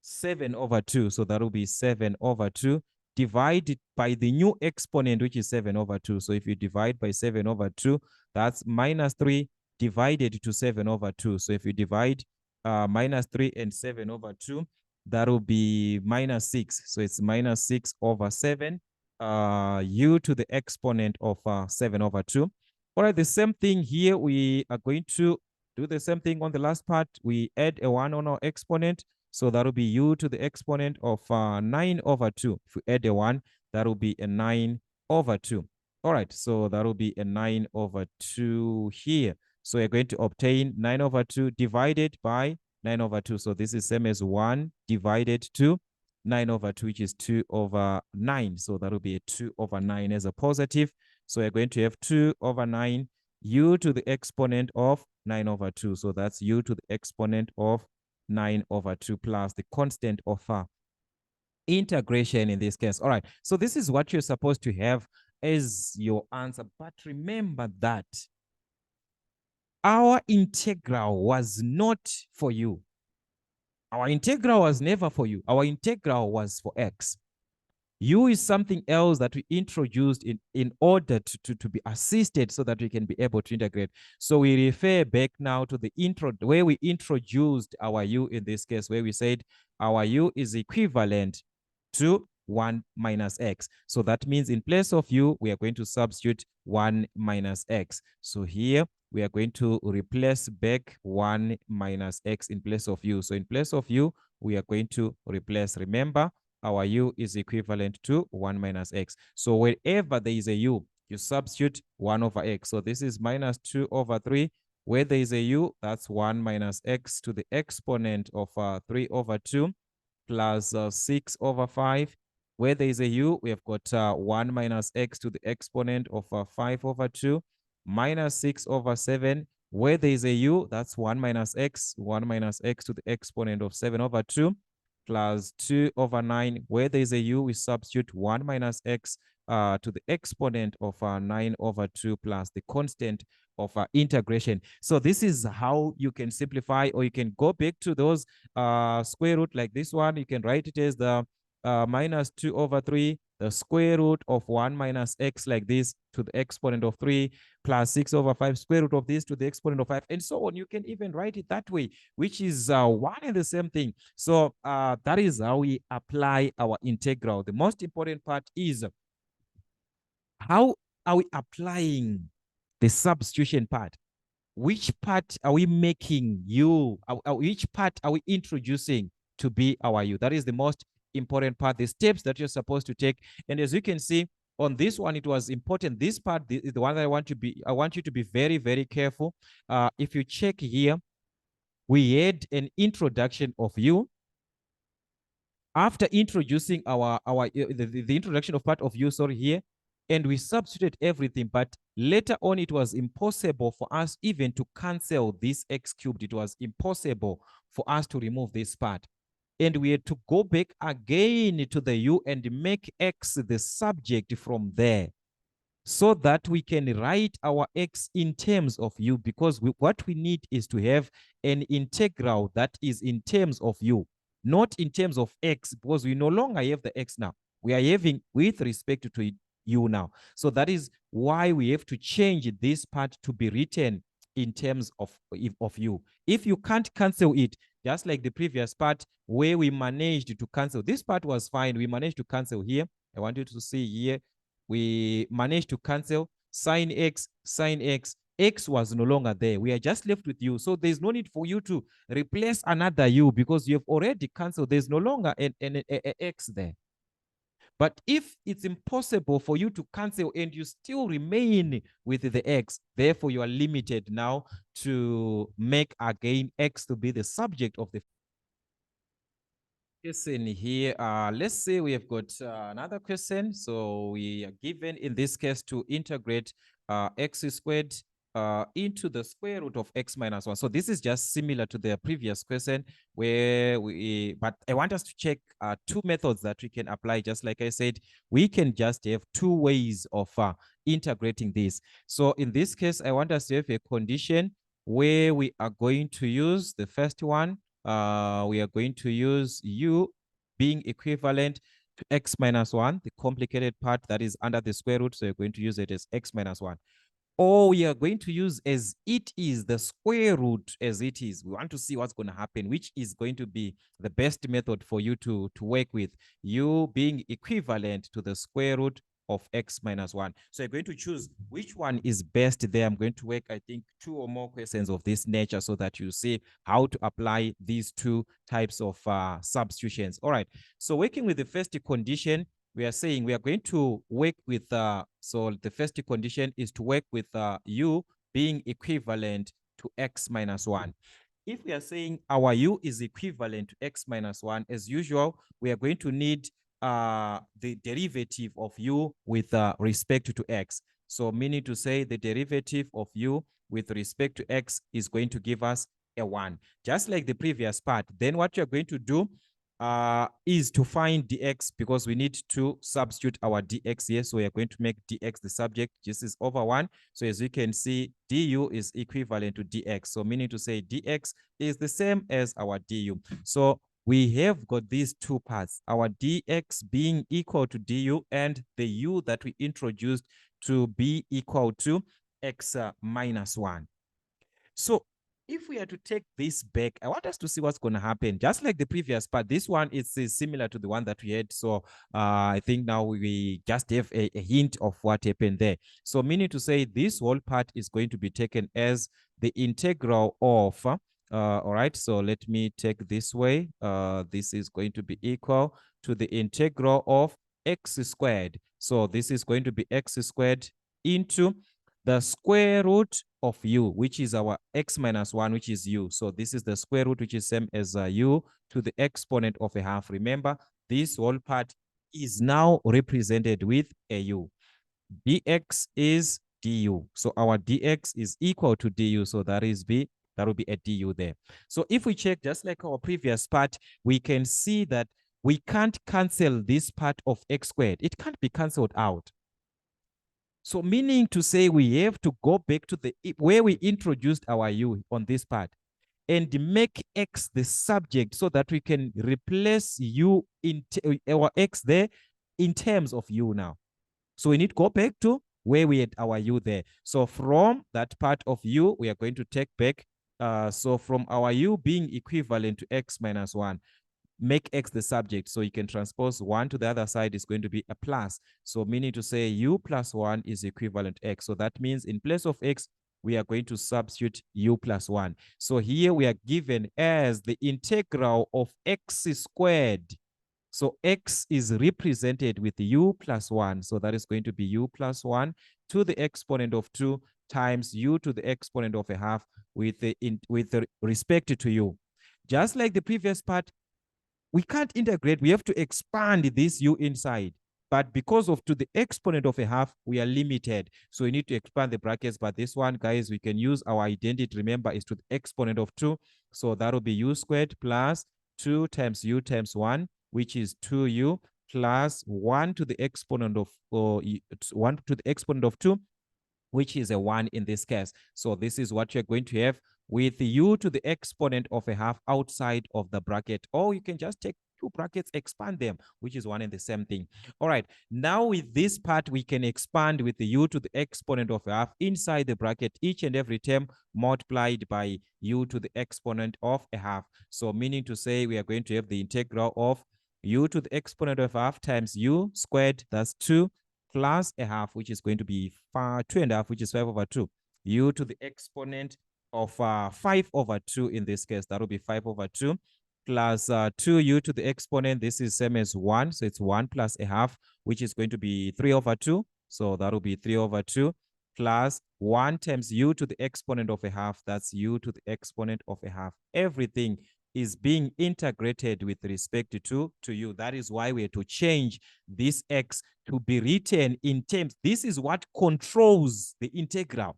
Speaker 1: 7 over 2. So that will be 7 over 2 divided by the new exponent, which is 7 over 2. So if you divide by 7 over 2, that's minus 3 divided to 7 over 2. So if you divide minus 3 and 7 over 2, that will be minus 6. So it's minus 6 over 7, u to the exponent of 7 over 2. All right, the same thing here. We are going to do the same thing on the last part. We add a 1 on our exponent. So that will be u to the exponent of 9 over 2. If we add a 1, that will be a 9 over 2. All right, so that will be a 9 over 2 here. So we're going to obtain 9 over 2 divided by 9 over 2. So this is same as 1 divided to 9 over 2, which is 2 over 9. So that will be a 2 over 9 as a positive. So we're going to have 2 over 9 u to the exponent of 9 over 2. So that's u to the exponent of 9 over 2 plus the constant of integration in this case. All right, so this is what you're supposed to have as your answer. But remember that our integral was not for you. Our integral was never for you. Our integral was for x. U is something else that we introduced in order to be assisted so that we can be able to integrate. So we refer back now to the intro where we introduced our U in this case, where we said our U is equivalent to 1 minus x. So that means in place of U, we are going to substitute 1 minus x. So here we are going to replace back 1 minus x in place of U. So in place of U, we are going to replace, remember, our u is equivalent to 1 minus x. So wherever there is a u, you substitute 1 over x. So this is minus 2 over 3. Where there is a u, that's 1 minus x to the exponent of 3 over 2 plus 6 over 5. Where there is a u, we have got 1 minus x to the exponent of 5 over 2 minus 6 over 7. Where there is a u, that's 1 minus x to the exponent of 7 over 2 plus 2 over 9. Where there is a u, we substitute 1 minus x to the exponent of 9 over 2 plus the constant of integration. So this is how you can simplify, or you can go back to those square root like this one. You can write it as the minus 2 over 3, the square root of 1 minus x like this to the exponent of 3 plus 6 over 5 square root of this to the exponent of 5 and so on. You can even write it that way, which is one and the same thing. So that is how we apply our integral. The most important part is how are we applying the substitution part? Which part are we making u? Which part are we introducing to be our u? That is the most important part, the steps that you're supposed to take. And as you can see on this one, it was important. This part is the one that I want you to be very, very careful. If you check here, we had an introduction of u. After introducing the introduction of part of u, sorry, here, and we substituted everything, but later on it was impossible for us even to cancel this x cubed. It was impossible for us to remove this part. And we had to go back again to the u and make x the subject from there, so that we can write our x in terms of u, because what we need is to have an integral that is in terms of u, not in terms of x, because we no longer have the x now. We are having with respect to u now. So that is why we have to change this part to be written in terms of u. If you can't cancel it, just like the previous part where we managed to cancel, this part was fine. We managed to cancel here. I want you to see here. We managed to cancel sine x, x was no longer there. We are just left with u. So there's no need for you to replace another u because you have already canceled. There's no longer an x there. But if it's impossible for you to cancel and you still remain with the x, therefore you are limited now to make again x to be the subject of the question here. Let's say we have got another question. So we are given in this case to integrate x squared into the square root of x minus 1. So this is just similar to the previous question where but I want us to check two methods that we can apply. Just like I said, we can just have two ways of integrating this. So in this case, I want us to have a condition where we are going to use the first one. We are going to use u being equivalent to x minus 1, the complicated part that is under the square root. So you're going to use it as x minus 1. Or we are going to use as it is, the square root as it is. We want to see what's going to happen, which is going to be the best method for you to work with. U being equivalent to the square root of x minus 1. So you're going to choose which one is best there. I'm going to work, I think, 2 or more questions of this nature so that you see how to apply these two types of substitutions. All right. So working with the first condition, we are saying we are going to work with, so the first condition is to work with u being equivalent to x minus 1. If we are saying our u is equivalent to x minus 1, as usual, we are going to need the derivative of u with respect to x. So meaning to say the derivative of u with respect to x is going to give us a 1. Just like the previous part, then what you're going to do is to find dx, because we need to substitute our dx here. So we are going to make dx the subject. This is over 1. So as you can see, du is equivalent to dx. So meaning to say dx is the same as our du. So we have got these two parts, our dx being equal to du and the u that we introduced to be equal to x minus 1. So if we are to take this back, I want us to see what's going to happen. Just like the previous part, this one is similar to the one that we had. So I think now we just have a hint of what happened there. So meaning to say this whole part is going to be taken as the integral of, all right, so let me take this way. This is going to be equal to the integral of x squared. So this is going to be x squared into the square root of u, which is our x minus 1, which is u. So this is the square root, which is same as u to the exponent of a half. Remember, this whole part is now represented with a u. dx is du. So our dx is equal to du. So that will be a du there. So if we check just like our previous part, we can see that we can't cancel this part of x squared. It can't be canceled out. So meaning to say we have to go back to the where we introduced our u on this part and make x the subject so that we can replace u in our x there in terms of u now. So we need to go back to where we had our u there. So from that part of u, we are going to take back, so from our u being equivalent to x minus 1, make x the subject. So you can transpose 1 to the other side is going to be a plus. So meaning to say u plus 1 is equivalent to x. So that means in place of x, we are going to substitute u plus 1. So here we are given as the integral of x squared. So x is represented with u plus 1. So that is going to be u plus 1 to the exponent of 2 times u to the exponent of a half with respect to u. Just like the previous part, we can't integrate. We have to expand this u inside. But because of to the exponent of a half, we are limited. So we need to expand the brackets. But this one, guys, we can use our identity. Remember, is to the exponent of 2. So that will be u squared plus 2 times u times 1, which is 2u plus 1 to the exponent of 1 to the exponent of 2, which is a 1 in this case. So this is what you're going to have with u to the exponent of a half outside of the bracket. Or you can just take two brackets, expand them, which is one and the same thing. All right. Now with this part, we can expand with the u to the exponent of a half inside the bracket, each and every term multiplied by u to the exponent of a half. So meaning to say we are going to have the integral of u to the exponent of a half times u squared, that's 2, plus a half, which is going to be 2.5, which is 5 over 2. U to the exponent of 5 over 2 in this case, that will be 5 over 2, plus 2u to the exponent. This is same as 1, so it's 1 plus a half, which is going to be 3 over 2. So that will be 3 over 2, plus 1 times u to the exponent of a half. That's u to the exponent of a half. Everything is being integrated with respect to u. That is why we have to change this x to be written in terms. This is what controls the integral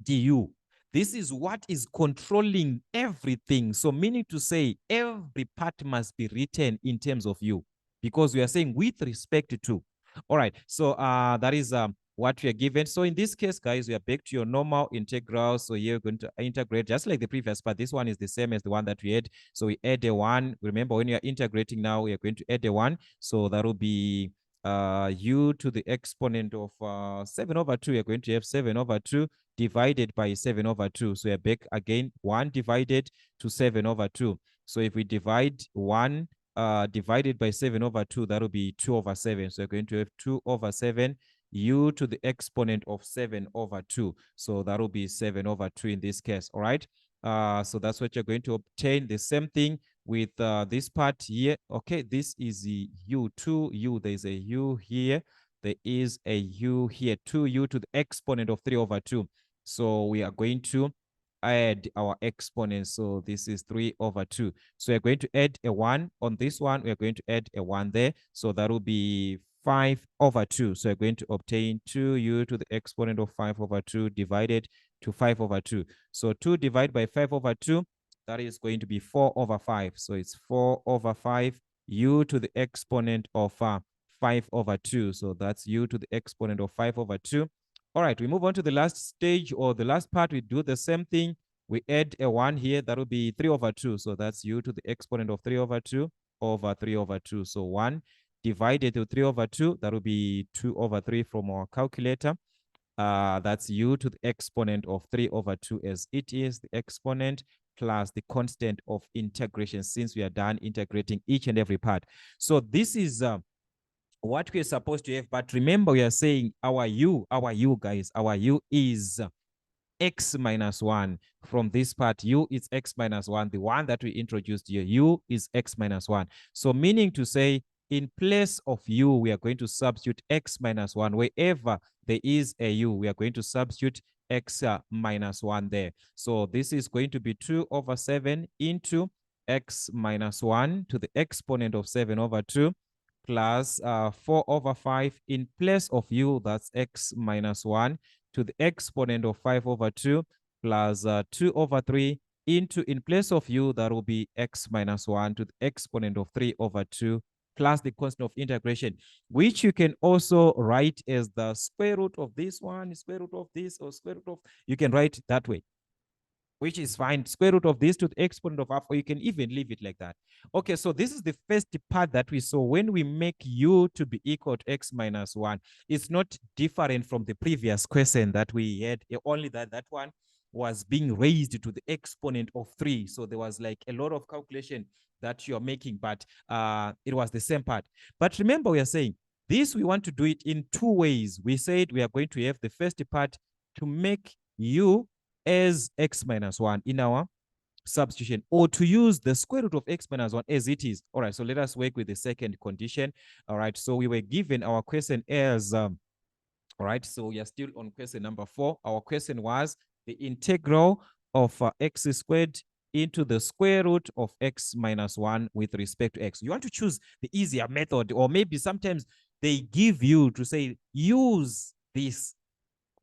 Speaker 1: du. This is what is controlling everything. So meaning to say every part must be written in terms of u, because we are saying with respect to. All right. So that is what we are given. So in this case, guys, we are back to your normal integral. So here we're going to integrate just like the previous part. This one is the same as the one that we had. So we add a 1. Remember, when you're integrating now, we are going to add a 1. So that will be u to the exponent of 7 over 2. You're going to have 7 over 2 divided by 7 over 2. So we're back again, 1 divided to 7 over 2. So if we divide 1 divided by 7 over 2, that will be 2 over 7. So you're going to have 2 over 7 u to the exponent of 7 over 2. So that will be 7 over 2 in this case, all right? So that's what you're going to obtain. The same thing with this part here. Okay, this is the u. There's a u here. There is a u here, 2u to the exponent of 3 over 2. So we are going to add our exponents. So this is 3 over 2. So we're going to add a 1 on this one. We're going to add a 1 there. So that will be 5 over 2. So we're going to obtain 2u to the exponent of 5 over 2 divided to 5 over 2. So 2 divided by 5 over 2, that is going to be 4 over 5. So it's 4 over 5 u to the exponent of 5 over 2. So that's u to the exponent of 5 over 2. All right, we move on to the last stage or the last part. We do the same thing. We add a 1 here. That will be 3 over 2. So that's u to the exponent of 3 over 2 over 3 over 2. So 1 divided to 3 over 2. That will be 2 over 3 from our calculator. That's u to the exponent of 3 over 2 as it is, the exponent plus the constant of integration since we are done integrating each and every part. So this is what we're supposed to have. But remember, we are saying our u is x minus 1. From this part, u is x minus 1. The one that we introduced here, u is x minus 1. So meaning to say, in place of u, we are going to substitute x minus 1. Wherever there is a u, we are going to substitute x minus 1 there. So this is going to be 2 over 7 into x minus 1 to the exponent of 7 over 2 plus 4 over 5 in place of u, that's x minus 1 to the exponent of 5 over 2 plus 2 over 3 into, in place of u, that will be x minus 1 to the exponent of 3 over 2 plus the constant of integration, which you can also write as the square root of this one, square root of this, or square root of, you can write that way, which is fine, square root of this to the exponent of half, or you can even leave it like that. Okay, so this is the first part that we saw. When we make u to be equal to x minus 1, it's not different from the previous question that we had, only that that one was being raised to the exponent of 3. So there was like a lot of calculation that you're making, but it was the same part. But remember, we are saying this, we want to do it in 2 ways. We said we are going to have the first part to make u as x minus 1 in our substitution, or to use the square root of x minus 1 as it is. All right, so let us work with the second condition. All right, so we were given our question as, all right, so we are still on question number 4. Our question was the integral of x squared into the square root of x minus 1 with respect to x. You want to choose the easier method, or maybe sometimes they give you to say, use this.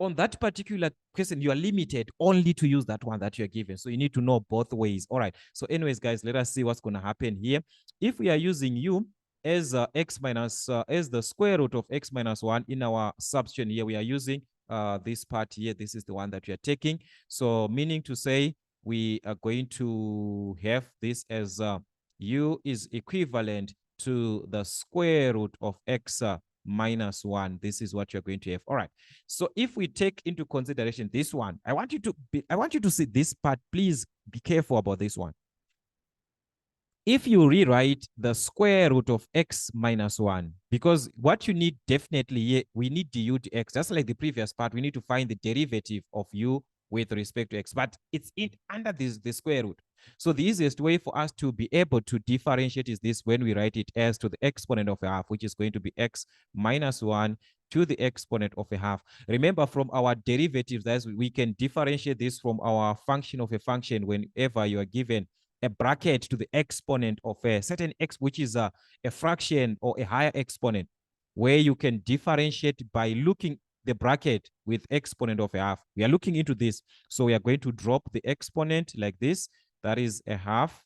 Speaker 1: On that particular question, you are limited only to use that one that you're given. So you need to know both ways. All right. So anyways, guys, let us see what's going to happen here. If we are using u as x minus, as the square root of x minus 1 in our substitution here, we are using this part here. This is the one that we are taking. So meaning to say, we are going to have this as u is equivalent to the square root of x minus 1. This is what you're going to have. All right. So if we take into consideration this one, I want you to see this part. Please be careful about this one. If you rewrite the square root of x minus 1, because what you need definitely, we need du to x. Just like the previous part, we need to find the derivative of u with respect to x, but it's under the square root. So the easiest way for us to be able to differentiate is this, when we write it as to the exponent of a half, which is going to be x minus 1 to the exponent of a half. Remember, from our derivatives, as we can differentiate this from our function of a function whenever you are given a bracket to the exponent of a certain x, which is a fraction or a higher exponent, where you can differentiate by looking the bracket with exponent of a half. We are looking into this. So we are going to drop the exponent like this. That is a half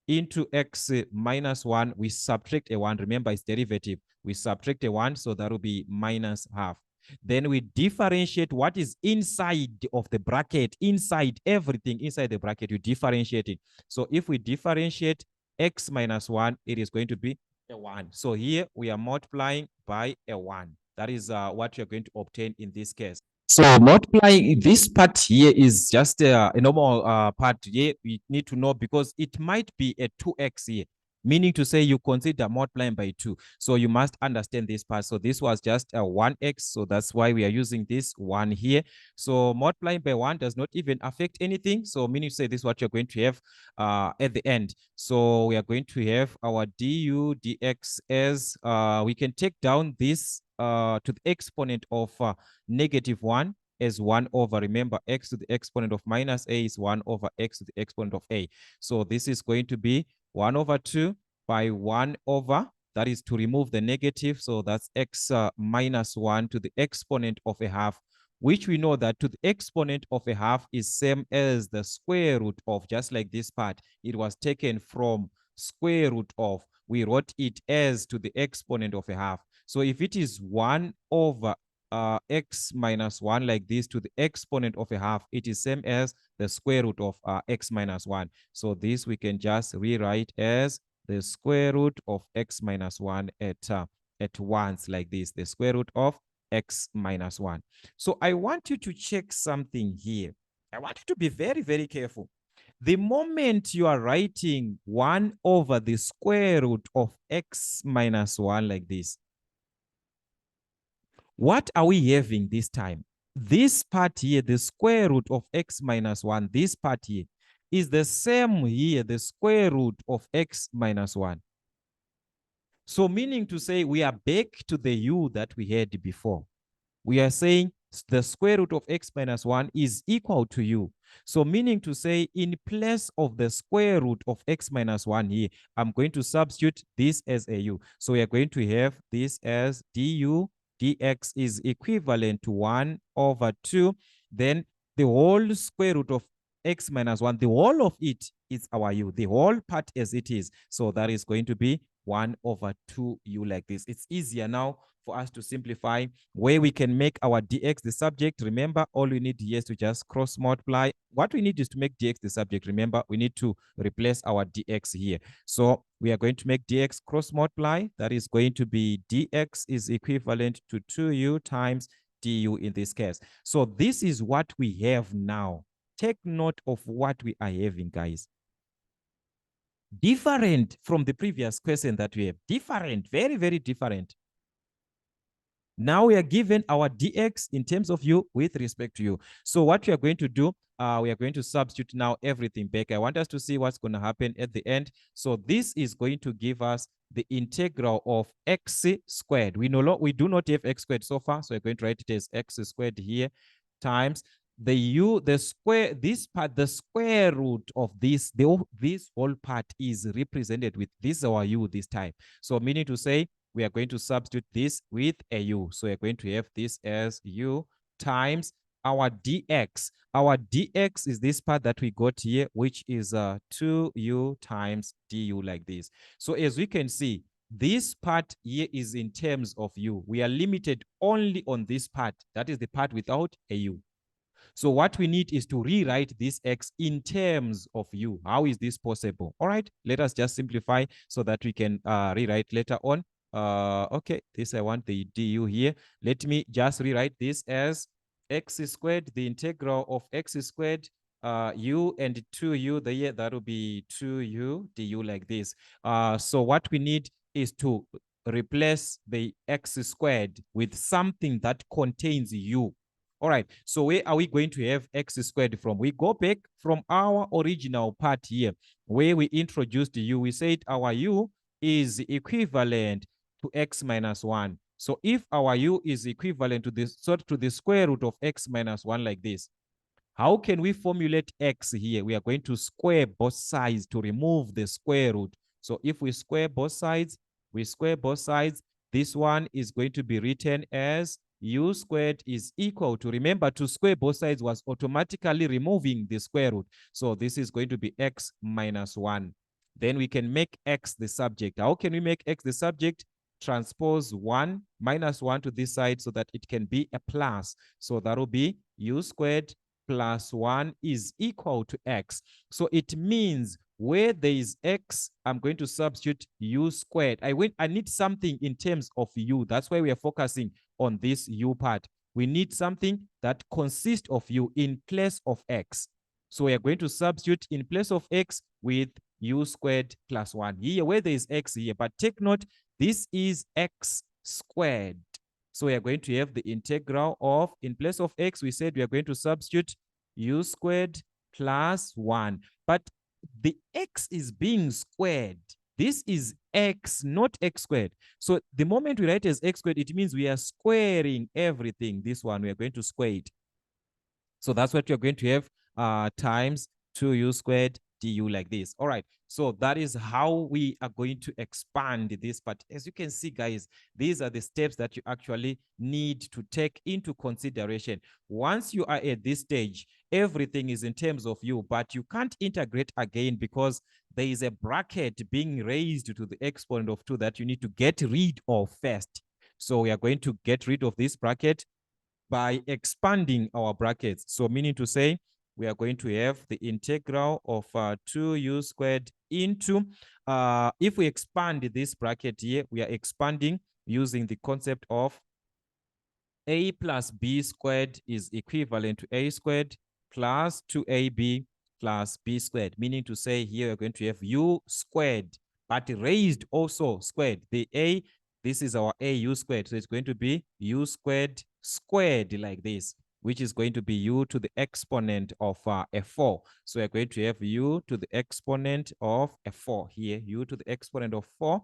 Speaker 1: into x minus 1. We subtract a 1. Remember, it's derivative. We subtract a 1, so that will be minus half. Then we differentiate what is inside of the bracket, inside everything inside the bracket, you differentiate it. So if we differentiate x minus 1, it is going to be a 1. So here we are multiplying by a 1. That is what you're going to obtain in this case. So multiplying this part here is just a normal part here. We need to know, because it might be a 2x here. meaning to say you consider multiplying by 2. So you must understand this part. So this was just a 1x. So that's why we are using this 1 here. So multiplying by 1 does not even affect anything. So meaning to say this is what you're going to have at the end. So we are going to have our du dx as we can take down this to the exponent of -1 as 1 over, remember, x to the exponent of minus a is 1 over x to the exponent of a. So this is going to be 1 over 2 by 1 over, that is to remove the negative. So that's x minus 1 to the exponent of a half, which we know that to the exponent of a half is same as the square root of, just like this part. It was taken from square root of. We wrote it as to the exponent of a half. So if it is 1 over x minus 1 like this to the exponent of a half, it is same as the square root of x minus 1. So this we can just rewrite as the square root of x minus 1 at once like this, the square root of x minus 1. So I want you to check something here. I want you to be very, very careful. The moment you are writing 1 over the square root of x minus 1 like this, what are we having this time? This part here, the square root of x minus 1, this part here, is the same here, the square root of x minus 1. So meaning to say we are back to the u that we had before. We are saying the square root of x minus 1 is equal to u. So meaning to say in place of the square root of x minus 1 here, I'm going to substitute this as a u. So we are going to have this as du dx is equivalent to 1 over 2. Then the whole square root of x minus 1, the whole of it is our u, the whole part as it is. So that is going to be 1 over 2u like this. It's easier now for us to simplify where we can make our dx the subject. Remember, all we need here is to just cross multiply. What we need is to make dx the subject. Remember, we need to replace our dx here. So we are going to make dx cross multiply. That is going to be dx is equivalent to 2u times du in this case. So this is what we have now. Take note of what we are having, guys. Different from the previous question that we have. Different, very, very different. Now we are given our dx in terms of u with respect to u. So what we are going to do, we are going to substitute now everything back. I want us to see what's going to happen at the end. So this is going to give us the integral of x squared. We do not have x squared so far, so we're going to write it as x squared here times the u, the square, this part, the square root of this, this whole part is represented with this our u this time. So meaning to say, we are going to substitute this with a u. So we're going to have this as u times our dx. Our dx is this part that we got here, which is 2u times du like this. So as we can see, this part here is in terms of u. We are limited only on this part. That is the part without a u. So what we need is to rewrite this x in terms of u. How is this possible? All right, let us just simplify so that we can rewrite later on. Okay, this I want the du here. Let me just rewrite this as x squared, the integral of x squared, u and 2u, that will be 2u du like this. So what we need is to replace the x squared with something that contains u. All right, so where are we going to have x squared from? We go back from our original part here, where we introduced u. We said our u is equivalent to x minus 1. So if our u is equivalent to this, so to the square root of x minus 1 like this, how can we formulate x here? We are going to square both sides to remove the square root. So if we square both sides, this one is going to be written as u squared is equal to, remember, to square both sides was automatically removing the square root. So this is going to be x minus 1. Then we can make x the subject. How can we make x the subject? Transpose 1 minus 1 to this side so that it can be a plus. So that will be u squared plus 1 is equal to x. So it means where there is x, I'm going to substitute u squared. I need something in terms of u. That's why we are focusing on this u part. We need something that consists of u in place of x. So we are going to substitute in place of x with u squared plus 1. Here, where there is x here, but take note, this is x squared. So we are going to have the integral of, in place of x, we said we are going to substitute u squared plus 1. But the x is being squared. This is x, not x squared. So the moment we write as x squared, it means we are squaring everything. This one, we are going to square it. So that's what you're going to have times 2u squared du like this. All right. So that is how we are going to expand this. But as you can see, guys, these are the steps that you actually need to take into consideration. Once you are at this stage, everything is in terms of u, but you can't integrate again because there is a bracket being raised to the exponent of 2 that you need to get rid of first. So we are going to get rid of this bracket by expanding our brackets. So meaning to say, we are going to have the integral of 2u squared into, if we expand this bracket here, we are expanding using the concept of a plus b squared is equivalent to a squared plus 2ab plus b squared, meaning to say here we're going to have u squared, but raised also squared. The a, this is our a u squared, so it's going to be u squared squared like this, which is going to be u to the exponent of a 4. So we're going to have u to the exponent of a 4 here, u to the exponent of 4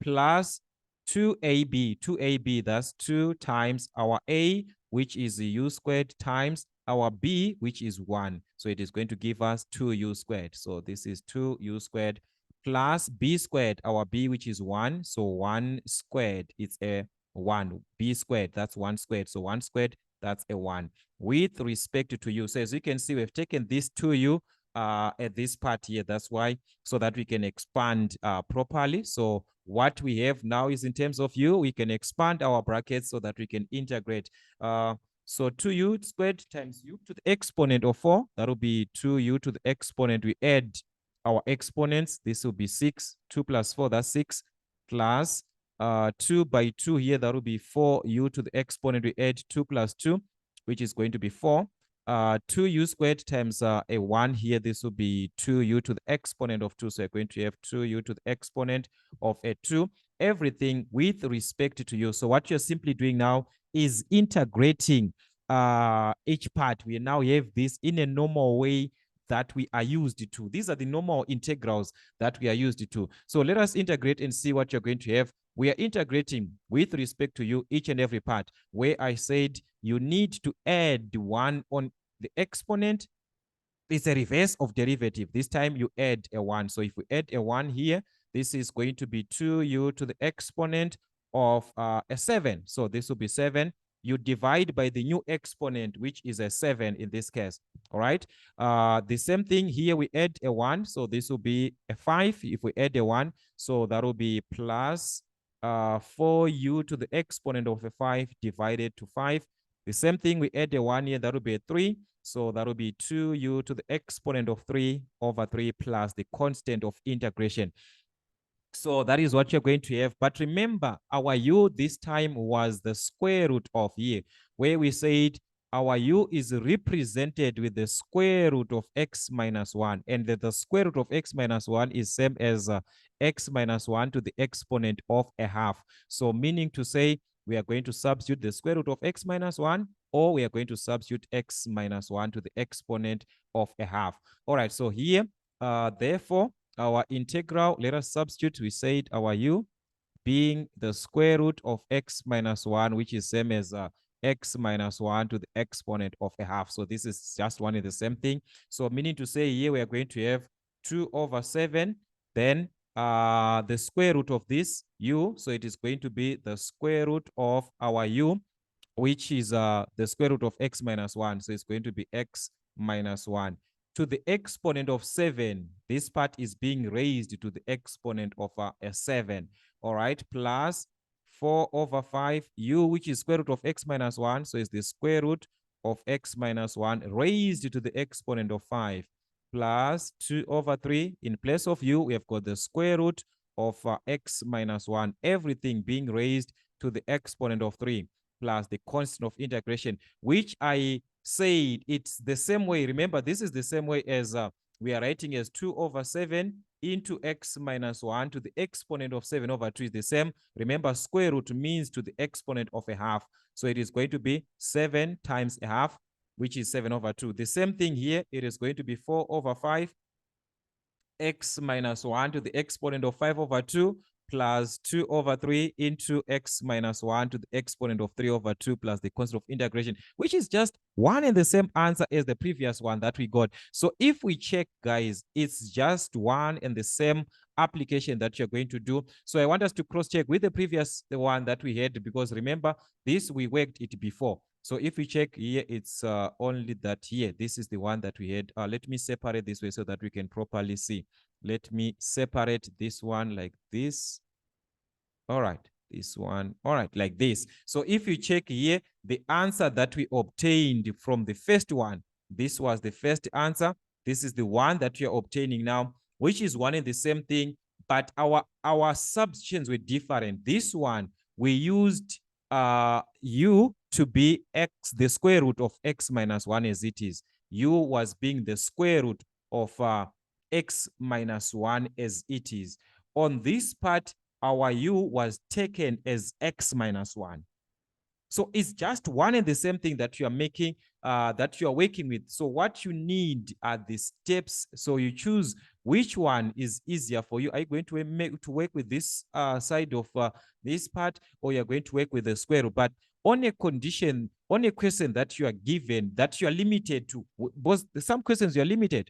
Speaker 1: plus 2ab, 2ab, that's 2 times our a, which is u squared, times our b, which is 1. So it is going to give us 2u squared. So this is 2u squared plus b squared, our b, which is 1. So 1 squared, it's a 1. B squared, that's 1 squared. So 1 squared, that's a 1. With respect to u, so as you can see, we've taken this 2u at this part here. That's why, so that we can expand properly. So what we have now is in terms of u, we can expand our brackets so that we can integrate. So 2u squared times u to the exponent of 4, that will be 2u to the exponent. We add our exponents. This will be 6. 2 plus 4, that's 6, plus 2 by 2 here, that will be 4u to the exponent. We add 2 plus 2, which is going to be 4. 2u squared times a 1 here, this will be 2u to the exponent of 2. So we're going to have 2u to the exponent of a 2. Everything with respect to u. So what you're simply doing now is integrating each part. We now have this in a normal way that we are used to. These are the normal integrals that we are used to. So let us integrate and see what you're going to have. We are integrating with respect to you each and every part, where I said you need to add 1 on the exponent. It's a reverse of derivative. This time you add a 1. So if we add a 1 here, this is going to be 2u to the exponent of a 7. So this will be 7. You divide by the new exponent, which is a 7 in this case. All right. The same thing here, we add a 1. So this will be a 5 if we add a 1. So that will be plus 4u to the exponent of a 5 divided to 5. The same thing, we add a 1 here, that will be a 3. So that will be 2u to the exponent of 3 over 3 plus the constant of integration. So that is what you're going to have. But remember, our u this time was the square root of here, where we said our u is represented with the square root of x minus 1. And the square root of x minus 1 is same as x minus 1 to the exponent of a half. So meaning to say, we are going to substitute the square root of x minus 1, or we are going to substitute x minus 1 to the exponent of a half. All right, so here, therefore, our integral, let us substitute, we said our u being the square root of x minus 1, which is same as x minus 1 to the exponent of a half. So this is just one and the same thing. So meaning to say here we are going to have 2 over 7, then the square root of this u. So it is going to be the square root of our u, which is the square root of x minus 1. So it's going to be x minus 1 to the exponent of 7. This part is being raised to the exponent of a 7. All right, plus 4 over 5 u, which is square root of x minus 1. So it's the square root of x minus 1 raised to the exponent of 5, plus 2 over 3. In place of u, we have got the square root of x minus 1, everything being raised to the exponent of 3, plus the constant of integration, which I said it's the same way. Remember, this is the same way as we are writing as 2 over 7 into x minus 1 to the exponent of 7 over 2 is the same. Remember, square root means to the exponent of a half. So it is going to be 7 times a half, which is 7 over 2. The same thing here, it is going to be 4 over 5 x minus 1 to the exponent of 5 over 2 plus 2 over 3 into x minus 1 to the exponent of 3 over 2 plus the constant of integration, which is just one and the same answer as the previous one that we got. So if we check, guys, it's just one and the same application that you're going to do. So I want us to cross-check with the previous one that we had, because remember, this we worked it before. So if we check here, it's only that here. This is the one that we had. Let me separate this way so that we can properly see. Let me separate this one like this. All right, this one. All right, like this. So if you check here, the answer that we obtained from the first one, this was the first answer. This is the one that we are obtaining now, which is one and the same thing, but our substitutions were different. This one, we used u to be x, the square root of x minus 1 as it is. U was being the square root of x minus 1 as it is. On this part, our u was taken as x minus 1. So it's just one and the same thing that you are making, that you are working with. So what you need are the steps. So you choose which one is easier for you. Are you going to work with this side of this part, or you're going to work with the square root? But on a condition, on a question that you are given, that you are limited to, because some questions you are limited.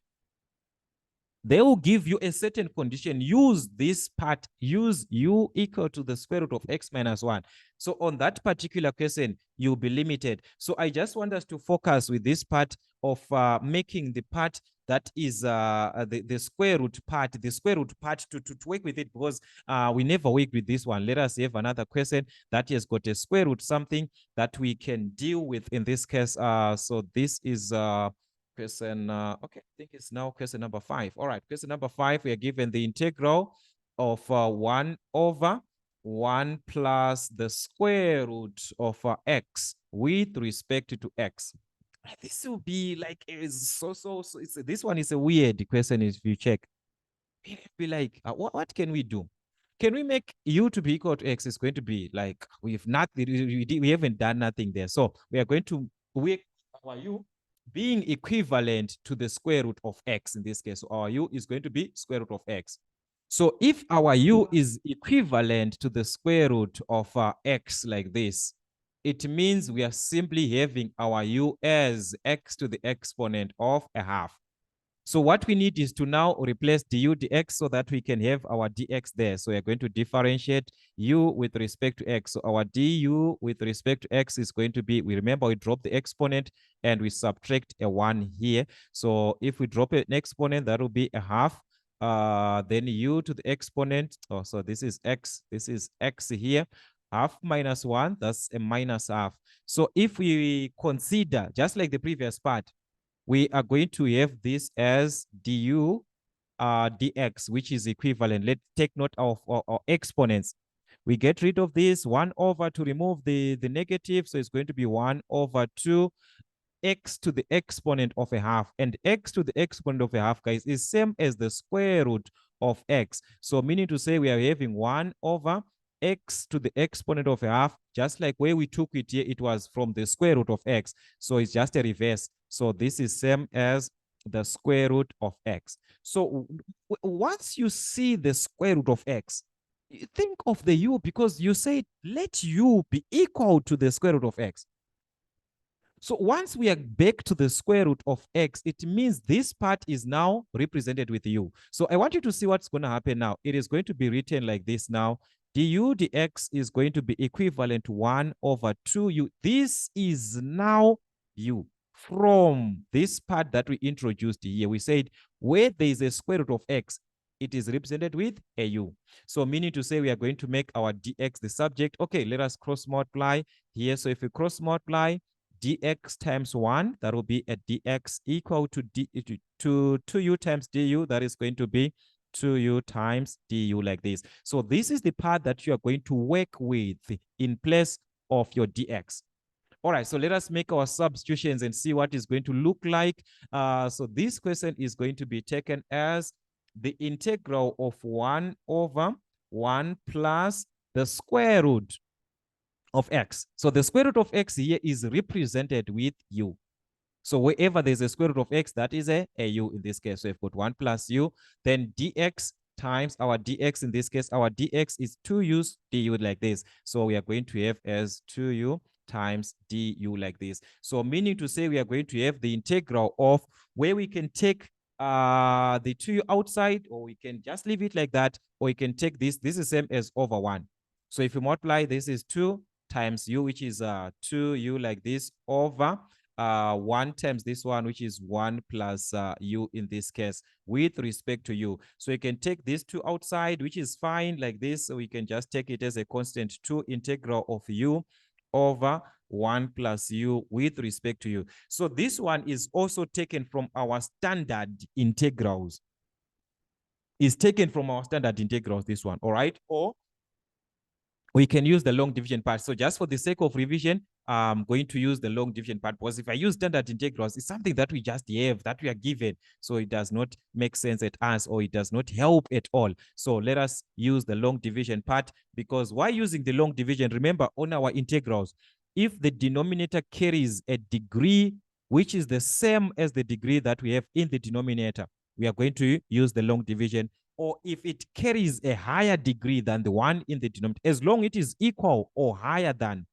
Speaker 1: They will give you a certain condition. Use this part, use u equal to the square root of x minus 1. So on that particular question, you'll be limited. So I just want us to focus with this part of making the part that is the square root part, to work with it, because we never worked with this one. Let us have another question that has got a square root something that we can deal with in this case. So this is question, okay, I think it's now question number 5. All right, question number 5, we are given the integral of 1 over 1 plus the square root of x with respect to x. This will be like, this one is a weird question if you check. It'll be like, what can we do? Can we make u to be equal to x? Is going to be like, we haven't done nothing there. So we are going to make our u being equivalent to the square root of x in this case. So our u is going to be square root of x. So if our u is equivalent to the square root of x like this, it means we are simply having our u as x to the exponent of a half. So what we need is to now replace du dx so that we can have our dx there. So we're going to differentiate u with respect to x. So our du with respect to x is going to be, we remember we drop the exponent and we subtract a 1 here. So if we drop an exponent, that will be a half. Then u to the exponent, so this is x here. Half minus 1, that's a minus half. So if we consider, just like the previous part, we are going to have this as du dx, which is equivalent. Let's take note of our exponents. We get rid of this 1 over to remove the negative. So it's going to be 1 over 2 x to the exponent of a half. And x to the exponent of a half, guys, is same as the square root of x. So meaning to say we are having 1 over x to the exponent of a half, just like where we took it here, it was from the square root of x. So it's just a reverse. So this is same as the square root of x. So once you see the square root of x, you think of the u, because you say let u be equal to the square root of x. So once we are back to the square root of x, it means this part is now represented with u. So I want you to see what's going to happen now. It is going to be written like this now. Du dx is going to be equivalent to 1 over 2u. This is now u. From this part that we introduced here, we said where there is a square root of x, it is represented with a u. So meaning to say we are going to make our dx the subject. Okay, let us cross multiply here. So if we cross multiply, dx times 1, that will be a dx equal to 2u times du. That is going to be 2u times du like this. So this is the part that you are going to work with in place of your dx. All right, so let us make our substitutions and see what is going to look like. So this question is going to be taken as the integral of 1 over 1 plus the square root of x. So the square root of x here is represented with u. So wherever there's a square root of x, that is a u in this case. So if we put 1 plus u, then dx times our dx, in this case, our dx is 2u's du like this. So we are going to have as 2u times du like this. So meaning to say we are going to have the integral of where we can take the 2u outside, or we can just leave it like that, or we can take this. This is same as over 1. So if you multiply, this is 2 times u, which is 2u like this, over 1 times this one, which is 1 plus u in this case, with respect to u. So you can take these two outside, which is fine like this. So we can just take it as a constant 2 integral of u over 1 plus u with respect to u. So this one is also taken from our standard integrals. Is taken from our standard integrals, this one, all right? Or we can use the long division part. So just for the sake of revision, I'm going to use the long division part, because if I use standard integrals, it's something that we just have, that we are given. So it does not make sense at us, or it does not help at all. So let us use the long division part, because why using the long division? Remember, on our integrals, if the denominator carries a degree which is the same as the degree that we have in the denominator, we are going to use the long division. Or if it carries a higher degree than the one in the denominator, as long as it is equal or higher than,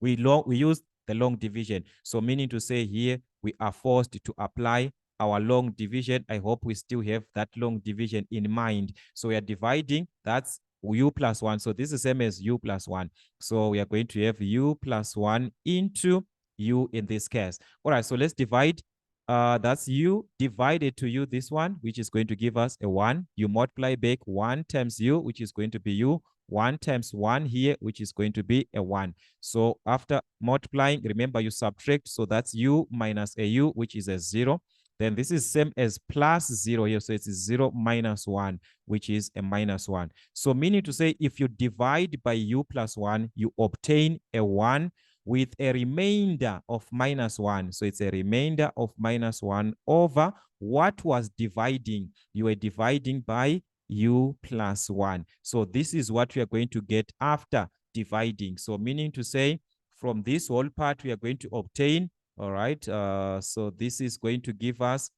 Speaker 1: we use the long division. So meaning to say here, we are forced to apply our long division. I hope we still have that long division in mind. So we are dividing, that's u plus 1. So this is the same as u plus 1. So we are going to have u plus 1 into u in this case. All right, so let's divide. That's u divided to u, this one, which is going to give us a 1. You multiply back 1 times u, which is going to be u. 1 times 1 here, which is going to be a 1. So after multiplying, remember you subtract. So that's u minus a u, which is a 0. Then this is same as plus 0 here. So it's 0 minus 1, which is a minus 1. So meaning to say, if you divide by u plus 1, you obtain a 1 with a remainder of minus 1. So it's a remainder of minus 1 over what was dividing. You were dividing by u plus 1. So this is what we are going to get after dividing. So meaning to say, from this whole part, we are going to obtain, all right, so this is going to give us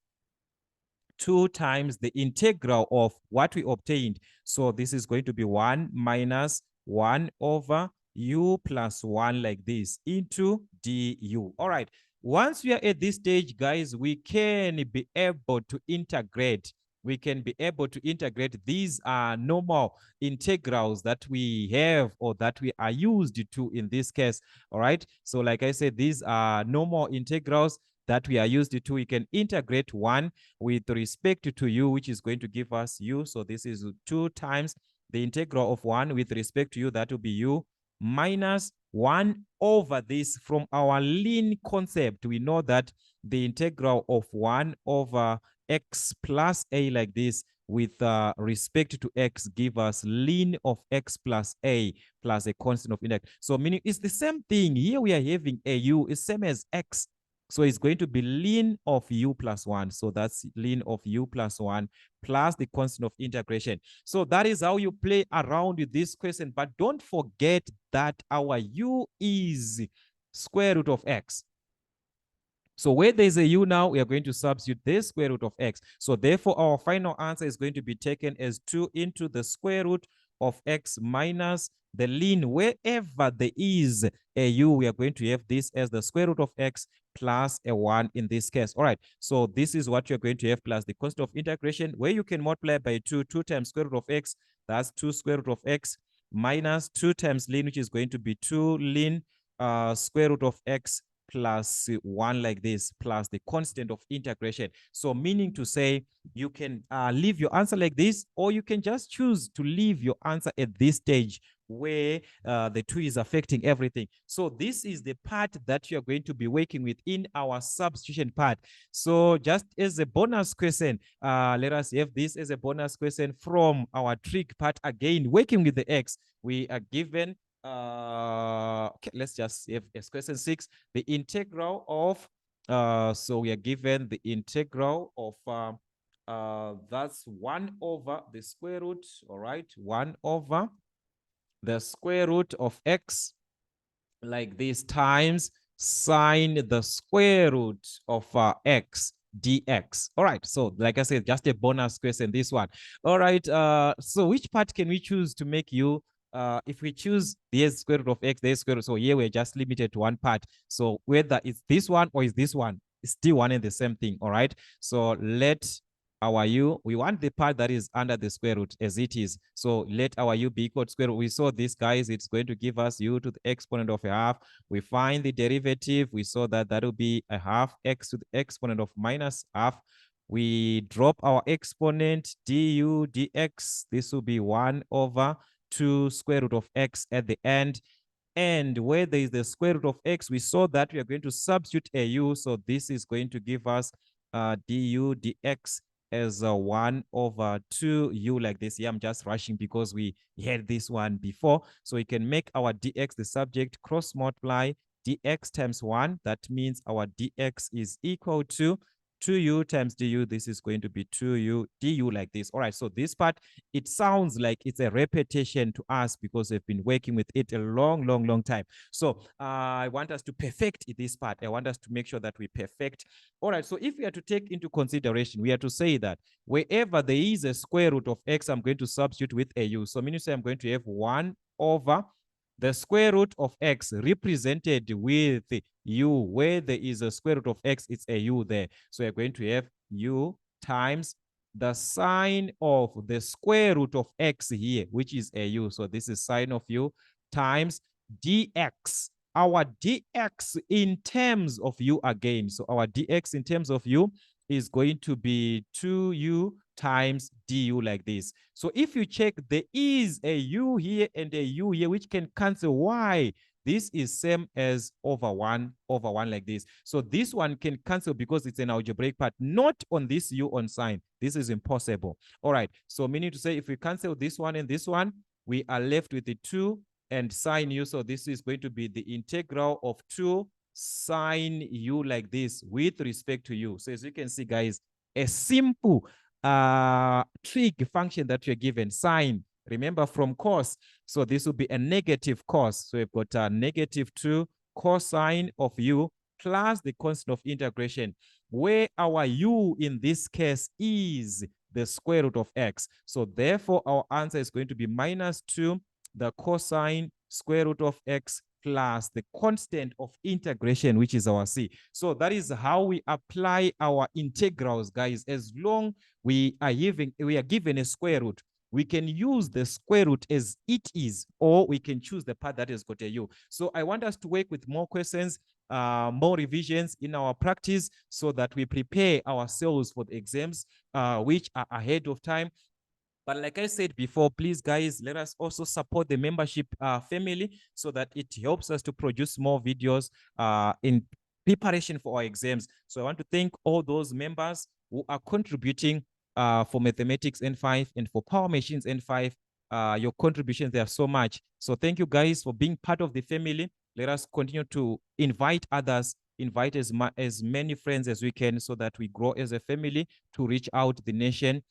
Speaker 1: 2 times the integral of what we obtained. So this is going to be 1 minus 1 over u plus 1 like this into du. All right. Once we are at this stage, guys, we can be able to integrate. We can be able to integrate. These are normal integrals that we have, or that we are used to in this case. All right. So like I said, these are normal integrals that we are used to. We can integrate 1 with respect to u, which is going to give us u. So this is 2 times the integral of 1 with respect to u, that will be u, minus 1 over this. From our ln concept, we know that the integral of 1 over x plus a like this with respect to x give us ln of x plus a plus a constant of index. So meaning it's the same thing. Here we are having a u is same as x. So it's going to be ln of u plus 1. So that's ln of u plus 1 plus the constant of integration. So that is how you play around with this question. But don't forget that our u is square root of x. So where there's a u now, we are going to substitute the square root of x. So therefore, our final answer is going to be taken as 2 into the square root of x minus the ln. Wherever there is a u, we are going to have this as the square root of x plus a 1 in this case. All right. So this is what you're going to have plus the constant of integration, where you can multiply by 2. 2 times square root of x, that's 2 square root of x minus 2 times ln, which is going to be 2 ln square root of x plus 1 like this, plus the constant of integration. So meaning to say, you can leave your answer like this, or you can just choose to leave your answer at this stage where the 2 is affecting everything. So this is the part that you're going to be working with in our substitution part. So just as a bonus question, let us have this as a bonus question from our trig part. Again, working with the x, we are given Okay, let's just save as question 6. The integral of, so we are given the integral of, that's 1 over the square root, all right? 1 over the square root of x, like this, times sine the square root of x dx. All right, so like I said, just a bonus question, this one. All right, so which part can we choose to make u? If we choose the square root of x, the square root, so here we're just limited to one part. So whether it's this one or is this one, it's still one and the same thing. All right, so let our u, we want the part that is under the square root as it is. So let our u be equal to square root. We saw this, guys, it's going to give us u to the exponent of a half. We find the derivative. We saw that that will be a half x to the exponent of minus half. We drop our exponent du dx. This will be 1 over 2 square root of x at the end. And where there is the square root of x, we saw that we are going to substitute a u. So this is going to give us du dx as 1 over 2u like this. Yeah, I'm just rushing because we had this one before. So we can make our dx the subject, cross multiply dx times 1. That means our dx is equal to 2u times du. This is going to be 2u du like this. All right, so this part, it sounds like it's a repetition to us because we've been working with it a long time. So I want us to perfect this part. I want us to make sure that we perfect. All right, so if we are to take into consideration, we are to say that wherever there is a square root of x, I'm going to substitute with a u. So meaning, say I'm going to have 1 over the square root of x represented with u. Where there is a square root of x, it's a u there. So you're going to have u times the sine of the square root of x here, which is a u. So this is sine of u times dx. Our dx in terms of u again. So our dx in terms of u is going to be 2u times du like this. So if you check, there is a u here and a u here, which can cancel. Why? This is same as over 1 like this. So this one can cancel because it's an algebraic part, not on this u on sine. This is impossible. All right. So meaning to say, if we cancel this one and this one, we are left with the 2 and sine u. So this is going to be the integral of 2 sine u like this with respect to u. So as you can see, guys, a simple trig function that you're given, sine, remember from cos. So this will be a negative cos. So we've got a negative 2 cosine of u plus the constant of integration, where our u in this case is the square root of x. So therefore, our answer is going to be minus 2 the cosine square root of x plus the constant of integration, which is our c. So that is how we apply our integrals, guys. As long we are given a square root, we can use the square root as it is, or we can choose the part that has got a u. So I want us to work with more questions, more revisions in our practice, so that we prepare ourselves for the exams, which are ahead of time. But like I said before, please, guys, let us also support the membership family so that it helps us to produce more videos in preparation for our exams. So I want to thank all those members who are contributing for Mathematics N5 and for Power Machines N5. Your contributions, they are so much. So thank you, guys, for being part of the family. Let us continue to invite others, invite as many friends as we can so that we grow as a family to reach out the nation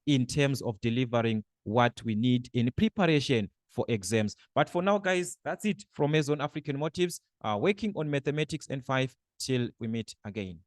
Speaker 1: in terms of delivering what we need in preparation for exams. But for now, guys, that's it from Maison African Motives, working on Mathematics N5 till we meet again.